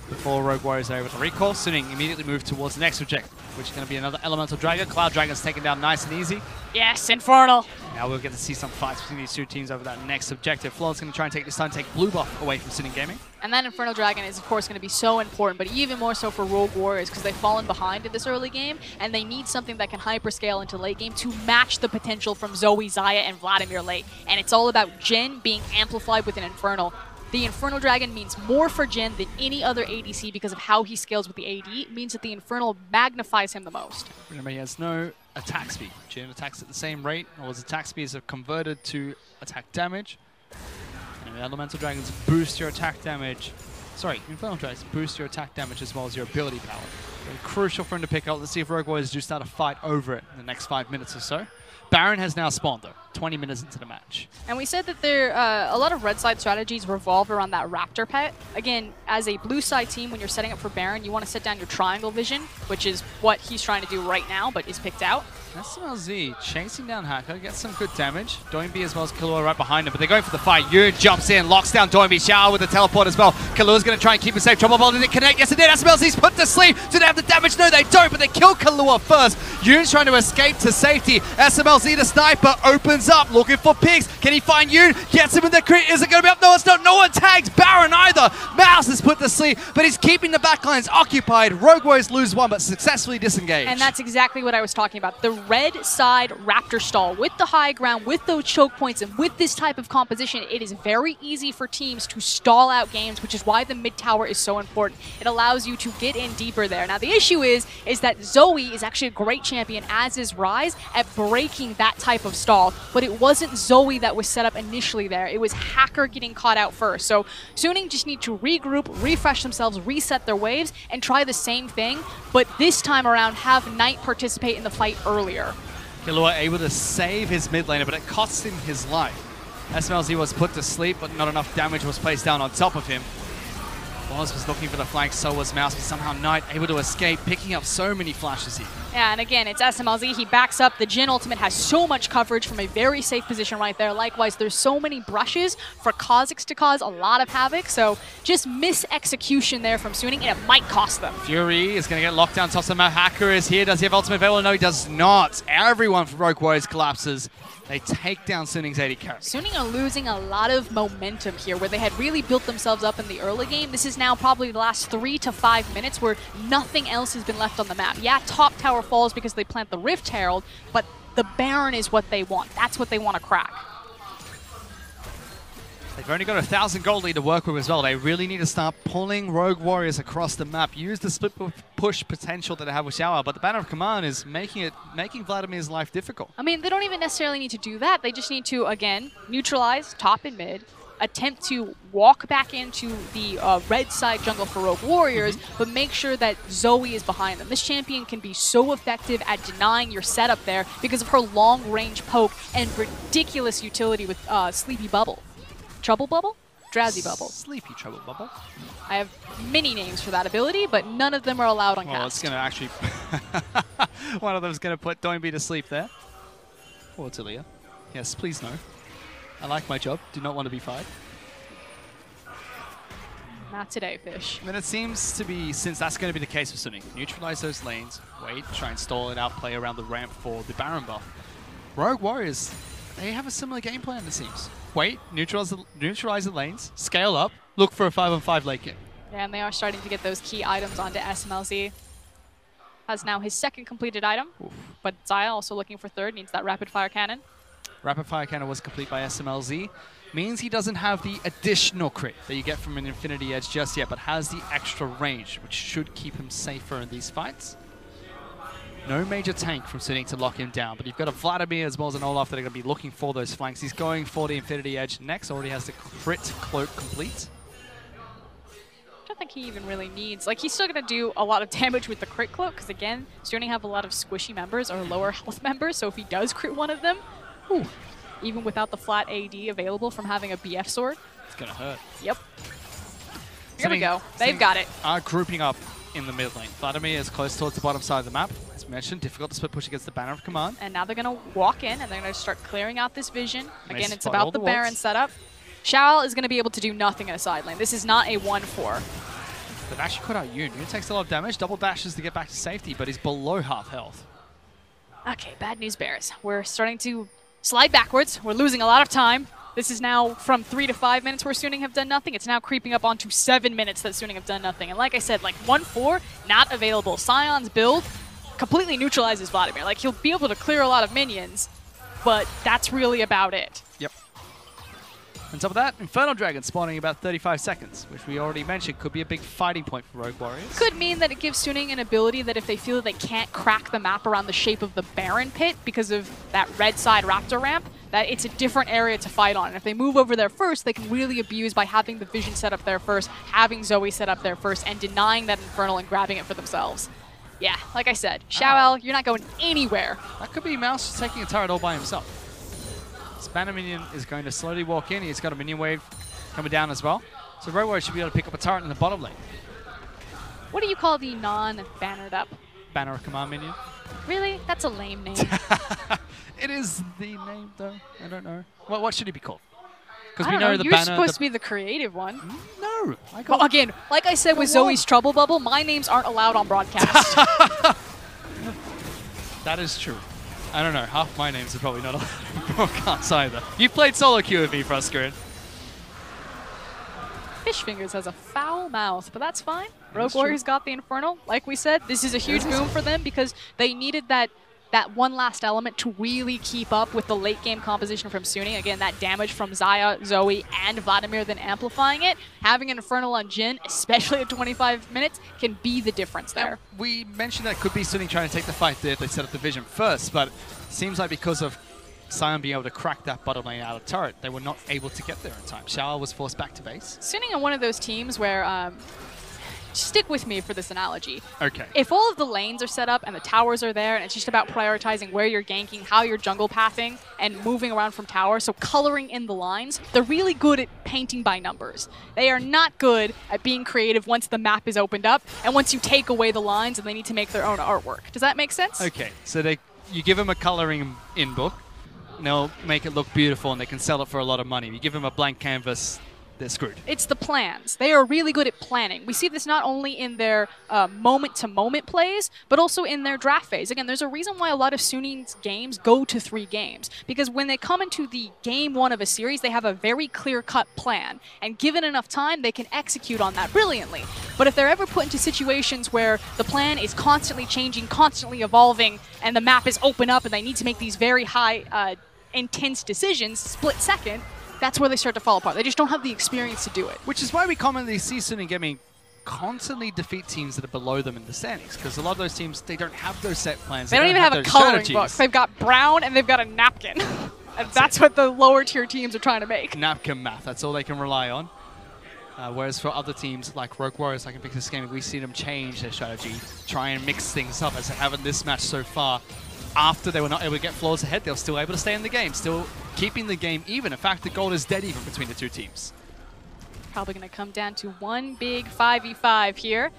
before Rogue Warriors are able to recall. Suning immediately move towards the next objective, which is going to be another Elemental Dragon. Cloud Dragon's taken down nice and easy. Yes, Infernal. Now we'll get to see some fights between these 2 teams over that next objective. Flaw's going to try and take this time, take blue buff away from Suning Gaming. And that Infernal Dragon is, of course, going to be so important, but even more so for Rogue Warriors because they've fallen behind in this early game, and they need something that can hyperscale into late game to match the potential from Zoe, Xayah, and Vladimir late. And it's all about Jhin being amplified with an Infernal. The Infernal Dragon means more for Jhin than any other ADC because of how he scales with the AD. It means that the Infernal magnifies him the most. Remember, he has no attack speed. Jhin attacks at the same rate, or his attack speeds are converted to attack damage. And Elemental Dragons boost your attack damage. Sorry, Infernal Dragons boost your attack damage as well as your ability power. Very crucial for him to pick up. Let's see if Rogue Warriors do start a fight over it in the next 5 minutes or so. Baron has now spawned, though, 20 minutes into the match. And we said that there a lot of red side strategies revolve around that Raptor pet. Again, as a blue side team, when you're setting up for Baron, you want to set down your triangle vision, which is what he's trying to do right now, but is picked out. SMLZ chasing down Hacker, gets some good damage. Doinby as well as Kahlua right behind him, but they're going for the fight. Yoon jumps in, locks down Doinby. Xiao with the teleport as well. Kalua's going to try and keep it safe. Trouble ball, did it connect? Yes, it did. SMLZ's put to sleep. Do they have the damage? No, they don't, but they kill Kahlua first. Yoon's trying to escape to safety. SMLZ, the sniper, opens up, looking for pigs. Can he find Yoon? Gets him in the crit. Is it going to be up? No, it's not. No one tags Baron either. Mouse is put to sleep, but he's keeping the backlines occupied. Rogue Warriors lose one, but successfully disengaged. And that's exactly what I was talking about. The red side Raptor stall with the high ground, with those choke points, and with this type of composition, it is very easy for teams to stall out games, which is why the mid tower is so important. It allows you to get in deeper there. Now the issue is that Zoe is actually a great champion, as is Ryze, at breaking that type of stall, but it wasn't Zoe that was set up initially there. It was Hacker getting caught out first. So Suning just need to regroup, refresh themselves, reset their waves, and try the same thing, but this time around have Knight participate in the fight earlier. Kahlua able to save his mid laner, but it cost him his life. SMLZ was put to sleep, but not enough damage was placed down on top of him. Was looking for the flank, so was Mouse, but somehow Knight able to escape, picking up so many flashes here. Yeah, and again, it's SMLZ. He backs up. The Jhin ultimate has so much coverage from a very safe position right there. Likewise, there's so many brushes for Kha'Zix to cause a lot of havoc, so just mis-execution there from Suning, and it might cost them. Fury is going to get locked down top of the map. Hacker is here. Does he have ultimate available? No, he does not. Everyone from Rogue Warriors collapses. They take down Suning's AD carry. Suning are losing a lot of momentum here, where they had really built themselves up in the early game. This is now probably the last 3 to 5 minutes where nothing else has been left on the map. Yeah, top tower falls because they plant the Rift Herald, but the Baron is what they want. That's what they want to crack. They've only got 1,000 gold lead to work with as well. They really need to start pulling Rogue Warriors across the map. Use the split push potential that they have with Xiao, but the Banner of Command is making Vladimir's life difficult. I mean, they don't even necessarily need to do that. They just need to, again, neutralize top and mid, attempt to walk back into the red side jungle for Rogue Warriors, but make sure that Zoe is behind them. This champion can be so effective at denying your setup there because of her long-range poke and ridiculous utility with Sleepy Bubble. Trouble Bubble? Drowsy Bubble. Sleepy Trouble Bubble. I have many names for that ability, but none of them are allowed on Well, cast. it's going to actually... One of them's going to put Doinby to sleep there. Or Talia. Yes, please no. I like my job. Do not want to be fired. Not today, Fish. And then it seems to be, since that's going to be the case for Suning, neutralize those lanes, wait, try and stall it out, play around the ramp for the Baron buff. Rogue Warriors, they have a similar game plan, it seems. Wait, neutralize the lanes, scale up, look for a 5-on-5 late game. Yeah, and they are starting to get those key items onto SMLZ. Has now his second completed item, but Zaya also looking for third, needs that rapid fire cannon. Rapid fire cannon was complete by SMLZ. Means he doesn't have the additional crit that you get from an Infinity Edge just yet, but has the extra range, which should keep him safer in these fights. No major tank from Suning to lock him down, but you've got a Vladimir as well as an Olaf that are going to be looking for those flanks. He's going for the Infinity Edge next, already has the crit cloak complete. I don't think he even really needs, like, he's still going to do a lot of damage with the crit cloak, because again, Suning have a lot of squishy members or lower health members, so if he does crit one of them, whew, even without the flat AD available from having a BF sword. It's going to hurt. Yep. Here we go. They've got it. Are grouping up in the mid lane. Vladimir is close towards the bottom side of the map. As mentioned, difficult to split push against the Banner of Command. And now they're going to walk in and they're going to start clearing out this vision. Again, it's spot all about the the Baron wards. setup. Xiao is going to be able to do nothing in a side lane. This is not a 1-4. They've actually caught out Yoon. Yoon takes a lot of damage, double dashes to get back to safety, but he's below half health. Okay, bad news bears. We're starting to slide backwards. We're losing a lot of time. This is now from 3 to 5 minutes where Suning have done nothing. It's now creeping up onto 7 minutes that Suning have done nothing. And like I said, like 1-4, not available. Sion's build completely neutralizes Vladimir. Like, he'll be able to clear a lot of minions, but that's really about it. Yep. On top of that, Infernal Dragon spawning about 35 seconds, which we already mentioned could be a big fighting point for Rogue Warriors. Could mean that it gives Suning an ability that if they feel that they can't crack the map around the shape of the Baron pit because of that red side Raptor ramp, that it's a different area to fight on. And if they move over there first, they can really abuse by having the Vision set up there first, having Zoe set up there first, and denying that Infernal and grabbing it for themselves. Yeah, like I said, Xiao, you're not going anywhere. That could be Mouse taking a turret all by himself. Banner minion is going to slowly walk in. He's got a minion wave coming down as well. So Rogue Warriors should be able to pick up a turret in the bottom lane. What do you call the non-bannered up? Banner of Command minion. Really? That's a lame name. It is the name, though. I don't know. What should it be called? Because I we don't know the you're banner. supposed to be the creative one. No. Well, again, like I said with Zoe's Trouble Bubble, my names aren't allowed on broadcast. That is true. I don't know. Half my names are probably not on broadcast either. You played solo queue with me, Frustrated. Fish Fingers has a foul mouth, but that's fine. Rogue Warriors got the Infernal. Like we said, this is a huge boom for them because they needed that one last element to really keep up with the late game composition from Suning. Again, that damage from Zaya, Zoe, and Vladimir, then amplifying it. Having an Infernal on Jhin, especially at 25 minutes, can be the difference there. Yeah, we mentioned that it could be Suning trying to take the fight there if they set up the vision first, but it seems like because of Sion being able to crack that bottom lane out of turret, they were not able to get there in time. Xiao was forced back to base. Suning are one of those teams where, stick with me for this analogy. Okay. If all of the lanes are set up and the towers are there and it's just about prioritizing where you're ganking, how you're jungle pathing, and moving around from tower, so coloring in the lines, they're really good at painting by numbers. They are not good at being creative once the map is opened up and once you take away the lines and they need to make their own artwork. Does that make sense? Okay, so you give them a coloring in book, and they'll make it look beautiful and they can sell it for a lot of money. You give them a blank canvas, they're screwed. It's the plans. They are really good at planning. We see this not only in their moment-to-moment plays, but also in their draft phase. Again, there's a reason why a lot of Suning's games go to 3 games, because when they come into the game 1 of a series, they have a very clear-cut plan, and given enough time, they can execute on that brilliantly. But if they're ever put into situations where the plan is constantly changing, constantly evolving, and the map is open up, and they need to make these very high, intense decisions, split second, that's where they start to fall apart. They just don't have the experience to do it. Which is why we commonly see Suning Gaming constantly defeat teams that are below them in the standings, because a lot of those teams, they don't have those set plans. They don't even have a coloring book. They've got brown and they've got a napkin. And that's what the lower tier teams are trying to make. Napkin math, that's all they can rely on. Whereas for other teams like Rogue Warriors, like in Big This Gaming, we see them change their strategy, try and mix things up as they have in this match so far. after they were not able to get floors ahead, they were still able to stay in the game, still keeping the game even. In fact, the goal is dead even between the two teams. Probably going to come down to one big 5v5 here.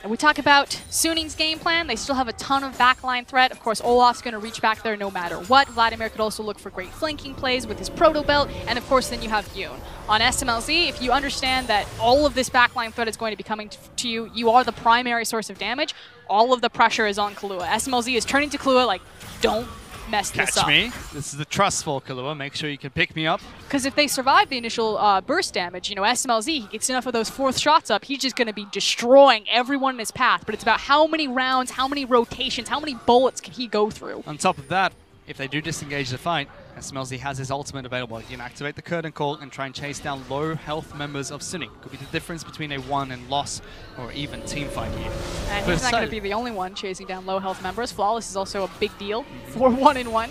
And we talk about Suning's game plan. They still have a ton of backline threat. Of course, Olaf's going to reach back there no matter what. Vladimir could also look for great flanking plays with his proto belt. And of course, then you have Yoon. On SMLZ, if you understand that all of this backline threat is going to be coming to you, you are the primary source of damage, all of the pressure is on Kahlua. SMLZ is turning to Kahlua like, don't mess this up. Catch me. This is the trustful Kahlua. Make sure you can pick me up. Because if they survive the initial burst damage, you know, SMLZ, he gets enough of those fourth shots up, he's just going to be destroying everyone in his path. But it's about how many rounds, how many rotations, how many bullets can he go through. On top of that, if they do disengage the fight, SMLZ has his ultimate available. He can activate the curtain call and try and chase down low health members of Suning. Could be the difference between a won and loss or even team fight here. And he's not going to be the only one chasing down low health members. Flawless is also a big deal for 1-in-1.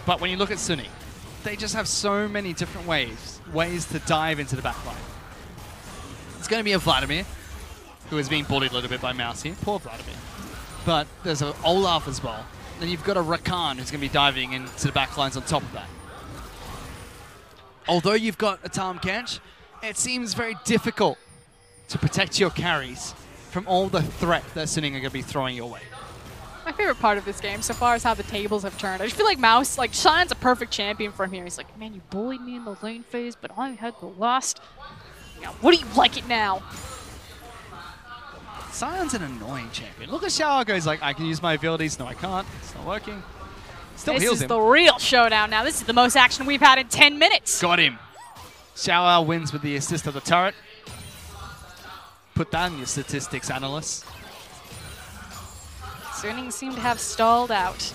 But when you look at Suning, they just have so many different ways to dive into the backline. It's going to be a Vladimir, who is being bullied a little bit by Mouse here. Poor Vladimir. But there's an Olaf as well. Then you've got a Rakan who's going to be diving into the backlines on top of that. Although you've got a Tahm Kench, it seems very difficult to protect your carries from all the threat that Suning are going to be throwing your way. My favorite part of this game so far is how the tables have turned. I just feel like Mouse, like, Shine's a perfect champion for him here. He's like, man, you bullied me in the lane phase, but I had the last. You know, what do you like it now? Sion's an annoying champion. Look at Xiao goes like, I can use my abilities. No, I can't. It's not working. Still heals him. This is the real showdown now. This is the most action we've had in 10 minutes. Got him. Xiao wins with the assist of the turret. Put that in your statistics, analysts. Suning seem to have stalled out.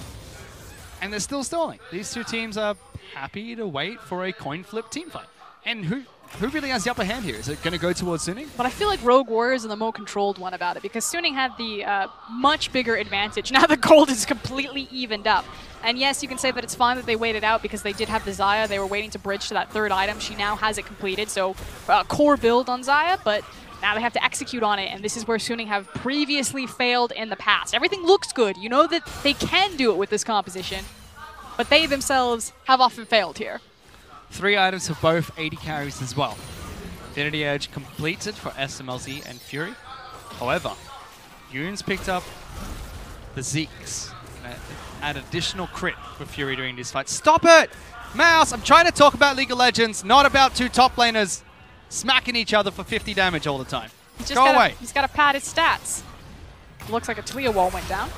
And they're still stalling. These two teams are happy to wait for a coin flip team fight. And who really has the upper hand here? Is it going to go towards Suning? But I feel like Rogue Warriors are the more controlled one about it because Suning had the much bigger advantage. Now the gold is completely evened up. And yes, you can say that it's fine that they waited out because they did have the Xayah. They were waiting to bridge to that third item. She now has it completed. So core build on Xayah, but now they have to execute on it. And this is where Suning have previously failed in the past. Everything looks good. You know that they can do it with this composition, but they themselves have often failed here. 3 items for both 80 carries as well. Infinity Edge completed for SMLZ and Fury. However, Yoon's picked up the Zeeks. Add additional crit for Fury during this fight. Stop it! Mouse, I'm trying to talk about League of Legends, not about two top laners smacking each other for 50 damage all the time. Go away. He's got to pad his stats. Looks like a Tlia wall went down.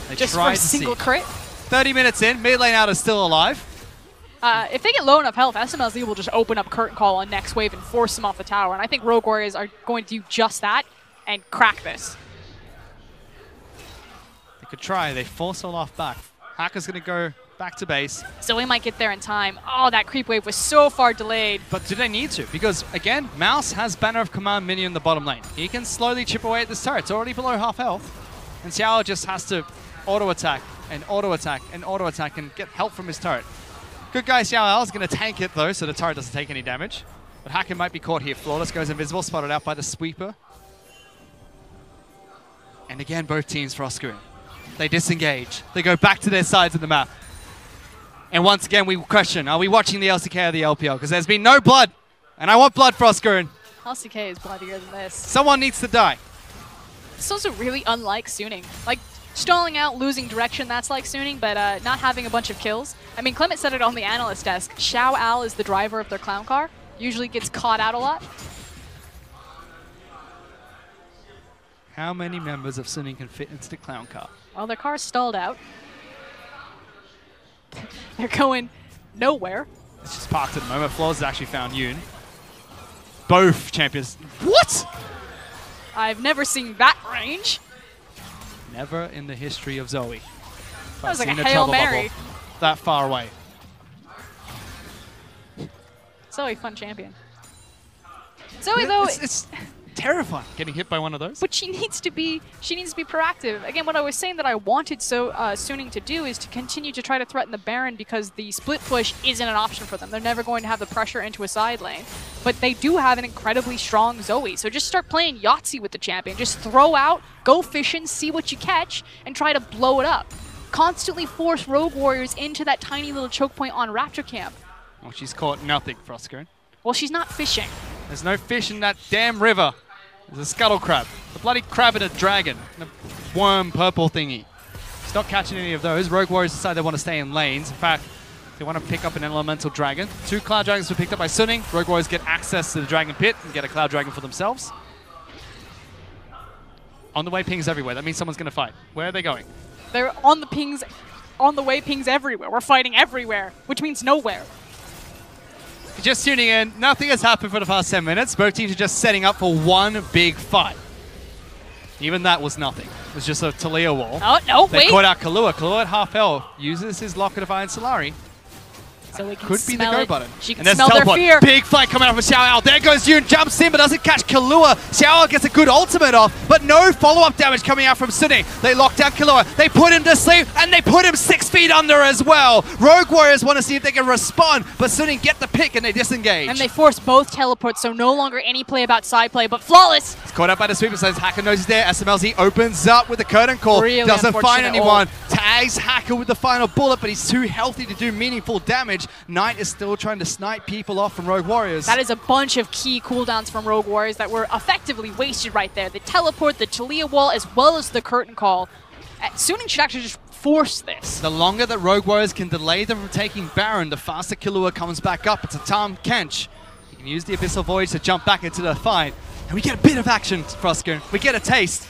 They just for a single crit. 30 minutes in, mid lane out is still alive. If they get low enough health, SMLZ will just open up Curtain Call on next wave and force them off the tower. And I think Rogue Warriors are going to do just that and crack this. They could try. They force Olaf back. Hacker's going to go back to base. So we might get there in time. Oh, that creep wave was so far delayed. But do they need to? Because, again, Mouse has Banner of Command minion in the bottom lane. He can slowly chip away at this turret. It's already below half health. And Xiao just has to auto-attack and auto-attack and auto-attack and get help from his turret. Good guy Xiao is going to tank it, though, so the turret doesn't take any damage. But Hacker might be caught here. Flawless goes invisible, spotted out by the sweeper. And again, both teams Frostgoon. They disengage. They go back to their sides of the map. And once again, we question, are we watching the LCK or the LPL? Because there's been no blood. And I want blood, Frostgoon. LCK is bloodier than this. Someone needs to die. It's also really unlike Suning. Like, stalling out, losing direction, that's like Suning, but not having a bunch of kills. I mean, Clement said it on the analyst desk. Xiao Al is the driver of their clown car. Usually gets caught out a lot. How many members of Suning can fit into the clown car? Well, their car's stalled out. They're going nowhere. It's just parked at the moment. Flawless has actually found Yoon. Both champions. What? I've never seen that range. Never in the history of Zoe. That was like a Hail Mary. That far away. Zoe, fun champion. Zoe, though, it's terrifying getting hit by one of those. But she needs to be proactive. Again, what I was saying that I wanted Suning to do is to continue to try to threaten the Baron because the split push isn't an option for them. They're never going to have the pressure into a side lane. But they do have an incredibly strong Zoe. So just start playing Yahtzee with the champion. Just throw out, go fishing, see what you catch, and try to blow it up. constantly force Rogue Warriors into that tiny little choke point on Raptor Camp. Well, she's caught nothing, FLICKR. Well, she's not fishing. There's no fish in that damn river. There's a scuttle crab. A bloody crab and a dragon. And a worm purple thingy. It's not catching any of those. Rogue Warriors decide they want to stay in lanes. In fact, they want to pick up an elemental dragon. 2 cloud dragons were picked up by Suning. Rogue Warriors get access to the dragon pit and get a cloud dragon for themselves. On the way pings everywhere. That means someone's going to fight. Where are they going? They're on the pings, on the way pings everywhere. We're fighting everywhere, which means nowhere. Just tuning in, nothing has happened for the past 10 minutes. Both teams are just setting up for one big fight. Even that was nothing. It was just a Talia wall. Oh, no, They wait. caught out Kahlua. Kahlua at half health uses his Locket of Iron Solari. So we can Could be the smell go it. button. She can And there's smell their teleport. fear. Big fight coming out from Xiao. There goes Yoon, jumps in but doesn't catch Kahlua. Xiao gets a good ultimate off, but no follow-up damage coming out from Suning. They lock down Kahlua. They put him to sleep, and they put him 6 feet under as well. Rogue Warriors want to see if they can respond, but Suning get the pick and they disengage. And they force both teleports, so no longer any play about side play, but flawless. He's caught up by the sweeper, says Hacker knows he's there. SMLZ opens up with the curtain call. Really doesn't find unfortunate anyone. Tags Hacker with the final bullet, but he's too healthy to do meaningful damage. Knight is still trying to snipe people off from Rogue Warriors. That is a bunch of key cooldowns from Rogue Warriors that were effectively wasted right there. The teleport, the Talia wall, as well as the curtain call. Suning should actually just force this. The longer that Rogue Warriors can delay them from taking Baron, the faster Kahlua comes back up. It's a Tahm Kench. He can use the Abyssal Voyage to jump back into the fight. And we get a bit of action, FLICKR. We get a taste.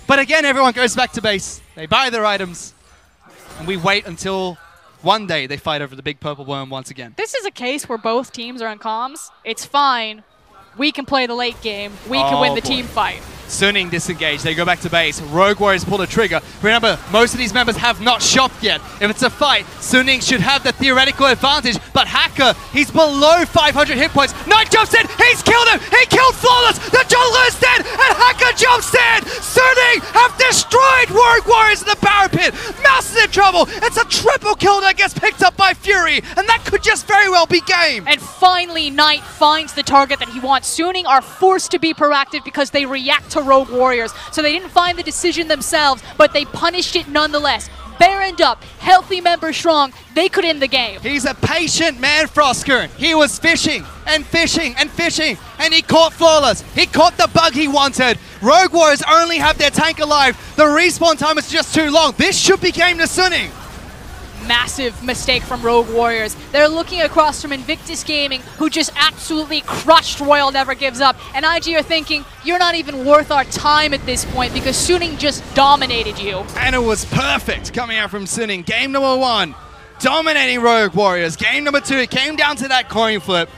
But again, everyone goes back to base. They buy their items. And we wait until one day they fight over the big purple worm once again. This is a case where both teams are on comms. It's fine. We can play the late game. We can win the team fight. Suning disengaged. They go back to base. Rogue Warriors pull the trigger. Remember, most of these members have not shopped yet. If it's a fight, Suning should have the theoretical advantage. But Hacker, he's below 500 hit points. Knight jumps in. He's killed him. He killed Flawless. The jungler is dead. And Hacker jumps in. Suning have destroyed Rogue Warriors in the Barrow Pit. Mouse is in trouble. It's a triple kill that gets picked up by Fury. And that could just very well be game. And finally, Knight finds the target that he wants. Suning are forced to be proactive because they react to Rogue Warriors. So they didn't find the decision themselves, but they punished it nonetheless. Baroned up, healthy member strong, they could end the game. He's a patient man, FLICKR. He was fishing and fishing and fishing, and he caught Flawless. He caught the bug he wanted. Rogue Warriors only have their tank alive. The respawn time is just too long. This should be game to Suning. Massive mistake from Rogue Warriors. They're looking across from Invictus Gaming, who just absolutely crushed Royal Never Gives Up. And IG are thinking, you're not even worth our time at this point because Suning just dominated you. And it was perfect coming out from Suning. Game number 1, dominating Rogue Warriors. Game number 2, it came down to that coin flip.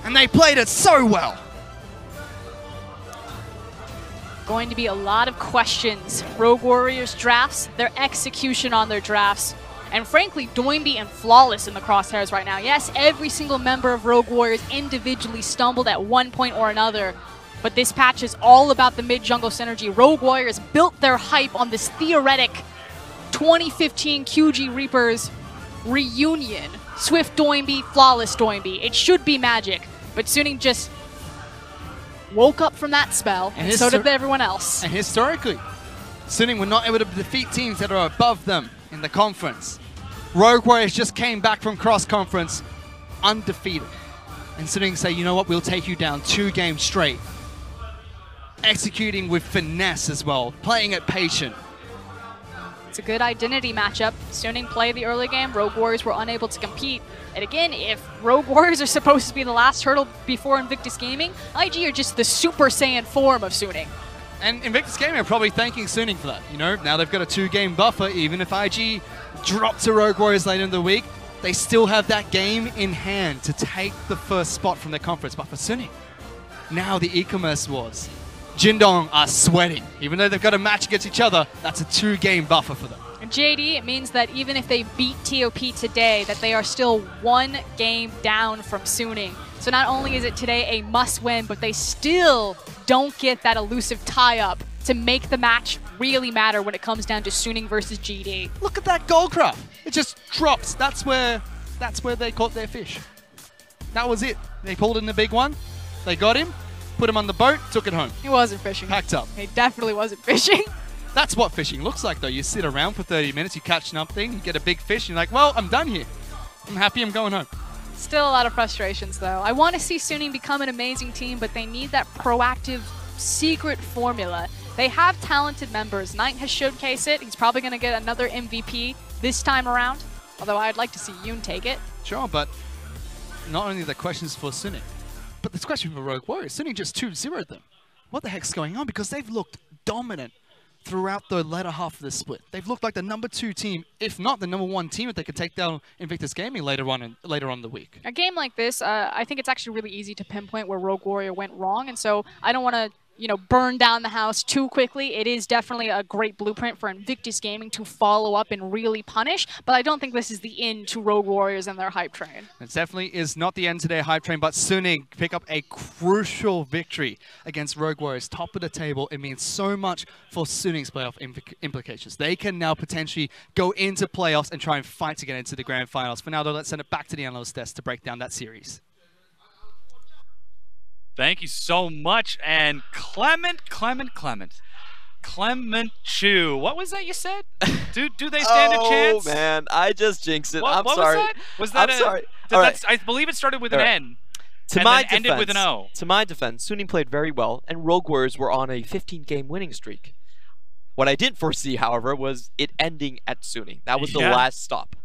And they played it so well. Going to be a lot of questions. Rogue Warriors drafts, their execution on their drafts. And frankly, Doinby and Flawless in the crosshairs right now. Yes, every single member of Rogue Warriors individually stumbled at one point or another, but this patch is all about the mid-jungle synergy. Rogue Warriors built their hype on this theoretic 2015 QG Reapers reunion. Swift Doinby, Flawless Doinby. It should be magic, but Suning just woke up from that spell, and so did everyone else. And historically, Suning were not able to defeat teams that are above them in the conference. Rogue Warriors just came back from cross-conference undefeated. And Suning say, you know what, we'll take you down 2 games straight. Executing with finesse as well, playing it patient. It's a good identity matchup. Suning played the early game, Rogue Warriors were unable to compete. And again, if Rogue Warriors are supposed to be the last hurdle before Invictus Gaming, IG are just the Super Saiyan form of Suning. And Invictus Gaming are probably thanking Suning for that. You know, now they've got a 2-game buffer. Even if IG drop to Rogue Warriors later in the week, they still have that game in hand to take the first spot from their conference. But for Suning, now the e-commerce wars. Jindong are sweating. Even though they've got a match against each other, that's a 2-game buffer for them. And JD, it means that even if they beat TOP today, that they are still 1 game down from Suning. So not only is it today a must-win, but they still don't get that elusive tie-up to make the match really matter when it comes down to Suning versus GD. Look at that gold crab. It just drops. That's where they caught their fish. That was it. They pulled in the big one. They got him, put him on the boat, took it home. He wasn't fishing. Packed up. He definitely wasn't fishing. That's what fishing looks like, though. You sit around for 30 minutes, you catch nothing, you get a big fish, and you're like, well, I'm done here. I'm happy, I'm going home. Still a lot of frustrations, though. I want to see Suning become an amazing team, but they need that proactive, secret formula. They have talented members. Knight has showcased it. He's probably going to get another MVP this time around, although I'd like to see Yoon take it. Sure, but not only the questions for Suning, but this question for Rogue Warriors. Suning just 2-0'd them. What the heck's going on? Because they've looked dominant throughout the latter half of the split. They've looked like the #2 team, if not the #1 team, if they could take down Invictus Gaming later on in the week. A game like this, I think it's actually really easy to pinpoint where Rogue Warrior went wrong, and so I don't want to burn down the house too quickly. It is definitely a great blueprint for Invictus Gaming to follow up and really punish, but I don't think this is the end to Rogue Warriors and their hype train. It definitely is not the end to their hype train, but Suning pick up a crucial victory against Rogue Warriors, top of the table. It means so much for Suning's playoff implications. They can now potentially go into playoffs and try and fight to get into the grand finals. For now, though, let's send it back to the analyst desk to break down that series. Thank you so much. And Clement Chu. What was that you said? Do they stand a chance? Oh, man. I just jinxed it. What, I'm what sorry. Was that? Was that I'm sorry. All right. I believe it started with an All right. N. To and my then ended with an O. To my defense, Suning played very well, and Rogue Warriors were on a 15-game winning streak. What I didn't foresee, however, was it ending at Suning. That was the last stop.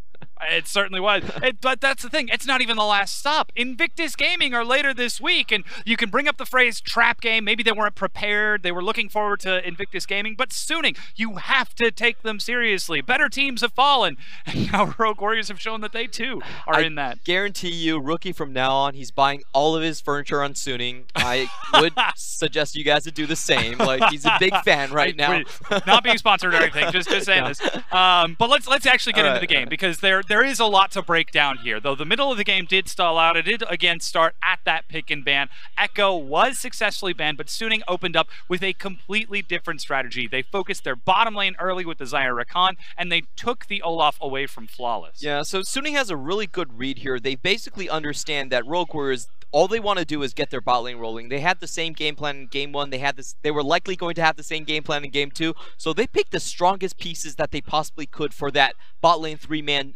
It certainly was. But that's the thing. It's not even the last stop. Invictus Gaming are later this week, and you can bring up the phrase trap game. Maybe they weren't prepared. They were looking forward to Invictus Gaming. But Suning, you have to take them seriously. Better teams have fallen. And now Rogue Warriors have shown that they, too, are in that. Guarantee you, Rookie from now on, he's buying all of his furniture on Suning. I would suggest you guys to do the same. Like, he's a big fan right now. Not being sponsored or anything. Just saying this. But let's actually get into the game, because there is a lot to break down here. Though the middle of the game did stall out, it did again start at that pick and ban. Echo was successfully banned, but Suning opened up with a completely different strategy. They focused their bottom lane early with the Zyra Rakan, and they took the Olaf away from Flawless. Yeah, so Suning has a really good read here. They basically understand that Rogue Warriors, all they want to do is get their bot lane rolling. They had the same game plan in game 1. They were likely going to have the same game plan in game 2. So they picked the strongest pieces that they possibly could for that bot lane three-man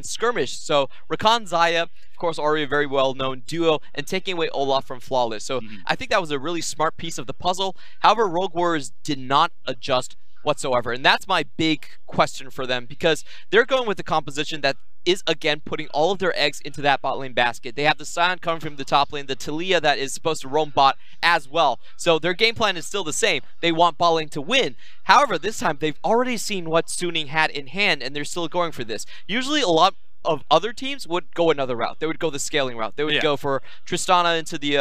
skirmish. So Rakan, Xayah, of course, already a very well-known duo, and taking away Olaf from Flawless. So I think that was a really smart piece of the puzzle. However, Rogue Warriors did not adjust whatsoever, and that's my big question for them, because they're going with the composition that is again putting all of their eggs into that bot lane basket. They have the Sion coming from the top lane, the Taliyah that is supposed to roam bot as well. So their game plan is still the same. They want bot lane to win. However, this time they've already seen what Suning had in hand, and they're still going for this. Usually a lot of other teams would go another route. They would go the scaling route. They would go for Tristana into the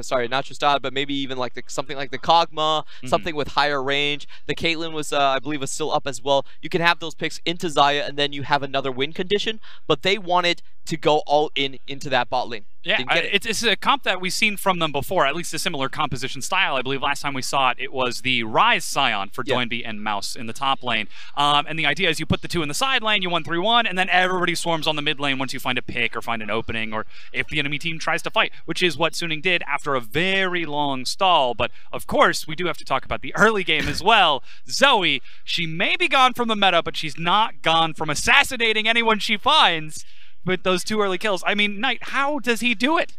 sorry, not Tristana, but maybe even like something like the Kog'Maw, something with higher range. The Caitlyn was I believe was still up as well. You can have those picks into Xayah, and then you have another win condition, but they wanted to go all into that bot lane. Yeah, it's a comp that we've seen from them before, at least a similar composition style. I believe last time we saw it, it was the Ryze Scion for Doinby and Mouse in the top lane. And the idea is you put the two in the side lane, you 1-3-1, and then everybody swarms on the mid lane once you find a pick or find an opening, or if the enemy team tries to fight, which is what Suning did after a very long stall. But of course, we do have to talk about the early game as well. Zoe, she may be gone from the meta, but she's not gone from assassinating anyone she finds with those 2 early kills. I mean, Knight, how does he do it?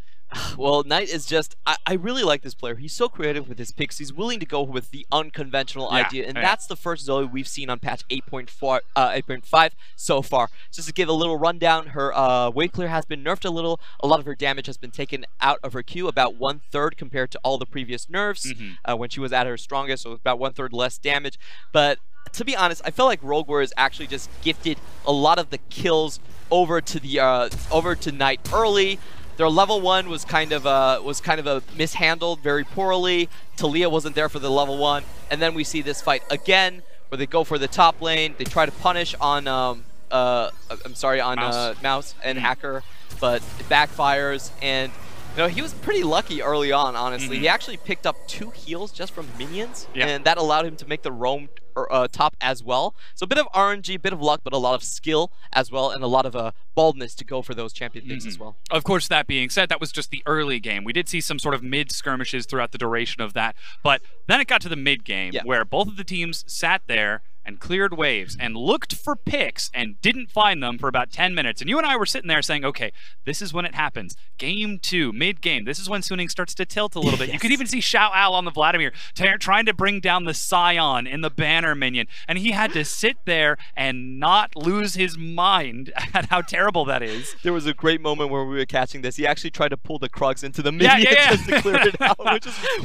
Well, Knight is just, I really like this player. He's so creative with his picks. He's willing to go with the unconventional idea, and that's the first Zoe we've seen on patch 8.5 so far. Just to give a little rundown, her wave clear has been nerfed a little. A lot of her damage has been taken out of her Q, about 1/3 compared to all the previous nerfs when she was at her strongest, so about 1/3 less damage. But to be honest, I feel like Rogue Warriors actually just gifted a lot of the kills over to Knight early. Their level 1 was kind of mishandled very poorly. Taliyah wasn't there for the level 1, and then we see this fight again where they go for the top lane. They try to punish on Mouse and Hacker, but it backfires. And he was pretty lucky early on, honestly. He actually picked up 2 heals just from minions, and that allowed him to make the roam top as well. So a bit of RNG, a bit of luck, but a lot of skill as well, and a lot of boldness to go for those champion picks as well. Of course, that being said, that was just the early game. We did see some sort of mid-skirmishes throughout the duration of that, but then it got to the mid-game where both of the teams sat there and cleared waves and looked for picks and didn't find them for about 10 minutes. And you and I were sitting there saying, okay, this is when it happens. Game 2, mid-game. This is when Suning starts to tilt a little bit. You could even see Xiao Al on the Vladimir trying to bring down the Scion in the banner minion. And he had to sit there and not lose his mind at how terrible that is. There was a great moment where we were catching this. He actually tried to pull the Krugs into the minion just to clear it out,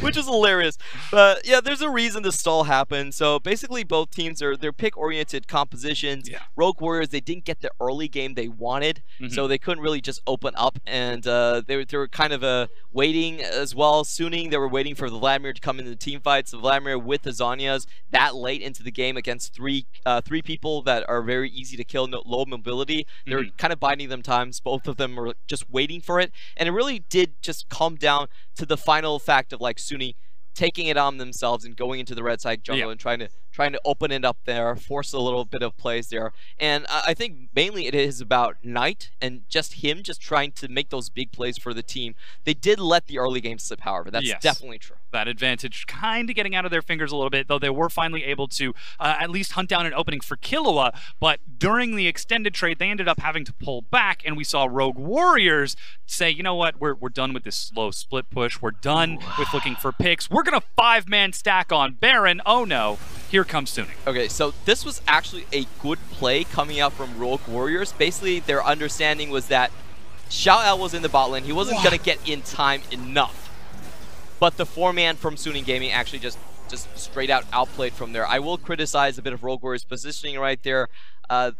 which is hilarious. But yeah, there's a reason the stall happened. So basically both teams are they're pick-oriented compositions. Rogue Warriors, they didn't get the early game they wanted, so they couldn't really just open up, and they were kind of waiting as well. Suning, they were waiting for the Vladimir to come into the team fights. The Vladimir with the Zhonya's that late into the game against three people that are very easy to kill, low mobility. They're kind of biding them times. Both of them were just waiting for it, and it really did just come down to the final fact of like Suning taking it on themselves and going into the red side jungle and trying to open it up there, force a little bit of plays there. And I think mainly it is about Knight and just him just trying to make those big plays for the team. They did let the early game slip, however. That's definitely true. That advantage kind of getting out of their fingers a little bit, though they were finally able to at least hunt down an opening for Killua. But during the extended trade, they ended up having to pull back, and we saw Rogue Warriors say, you know what, we're done with this slow split push. We're done with looking for picks. We're going to 5-man stack on Baron. Oh no, here comes Suning. Okay, so this was actually a good play coming out from Rogue Warriors. Basically, their understanding was that Xiao Al was in the bot lane. He wasn't going to get in time enough. But the 4-man from Suning Gaming actually just straight out outplayed from there. I will criticize a bit of Rogue Warriors' positioning right there.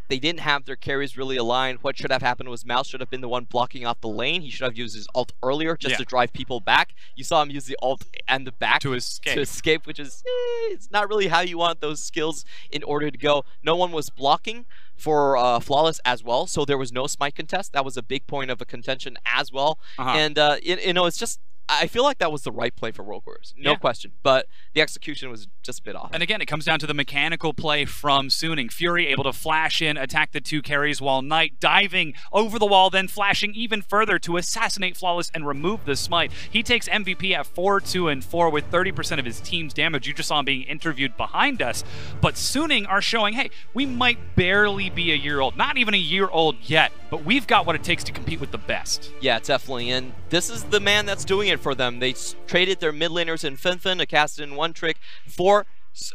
They didn't have their carries really aligned. What should have happened was Mouse should have been the one blocking off the lane. He should have used his ult earlier just to drive people back. You saw him use the ult and the back to escape, which is it's not really how you want those skills in order to go. No one was blocking for Flawless as well, so there was no smite contest. That was a big point of a contention as well. And you know, it's just I feel like that was the right play for Rogue Warriors, no question. But the execution was just a bit off. And again, it comes down to the mechanical play from Suning. Fury able to flash in, attack the 2 carries, while Knight diving over the wall, then flashing even further to assassinate Flawless and remove the smite. He takes MVP at 4-2 and 4 with 30% of his team's damage. You just saw him being interviewed behind us. But Suning are showing, hey, we might barely be a year old. Not even a year old yet, but we've got what it takes to compete with the best. Yeah, definitely. And this is the man that's doing it for them. They traded their mid laners in Finfin, a cast in one trick, for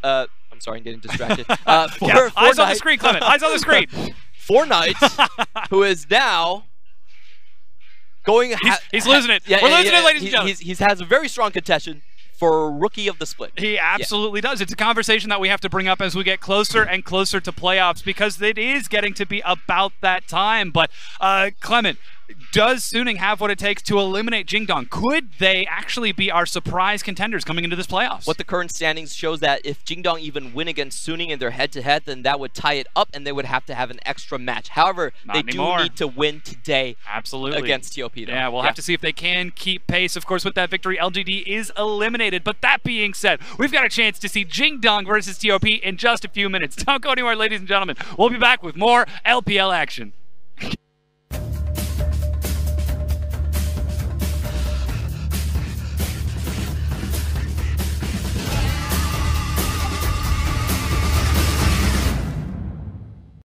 I'm sorry, I'm getting distracted. Eyes on the screen, Clement. Eyes on the screen. For Knight, who is now going. He's losing it. We're losing it, ladies and gentlemen. He has a very strong contention for Rookie of the Split. He absolutely does. It's a conversation that we have to bring up as we get closer and closer to playoffs, because it is getting to be about that time. But Clement, does Suning have what it takes to eliminate Jingdong? Could they actually be our surprise contenders coming into this playoffs? What the current standings shows that if Jingdong even win against Suning in their head-to-head, then that would tie it up and they would have to have an extra match. However, they do need to win today against TOP. Though. Yeah, we'll have to see if they can keep pace. Of course, with that victory, LGD is eliminated. But that being said, we've got a chance to see Jingdong versus TOP in just a few minutes. Don't go anywhere, ladies and gentlemen. We'll be back with more LPL action.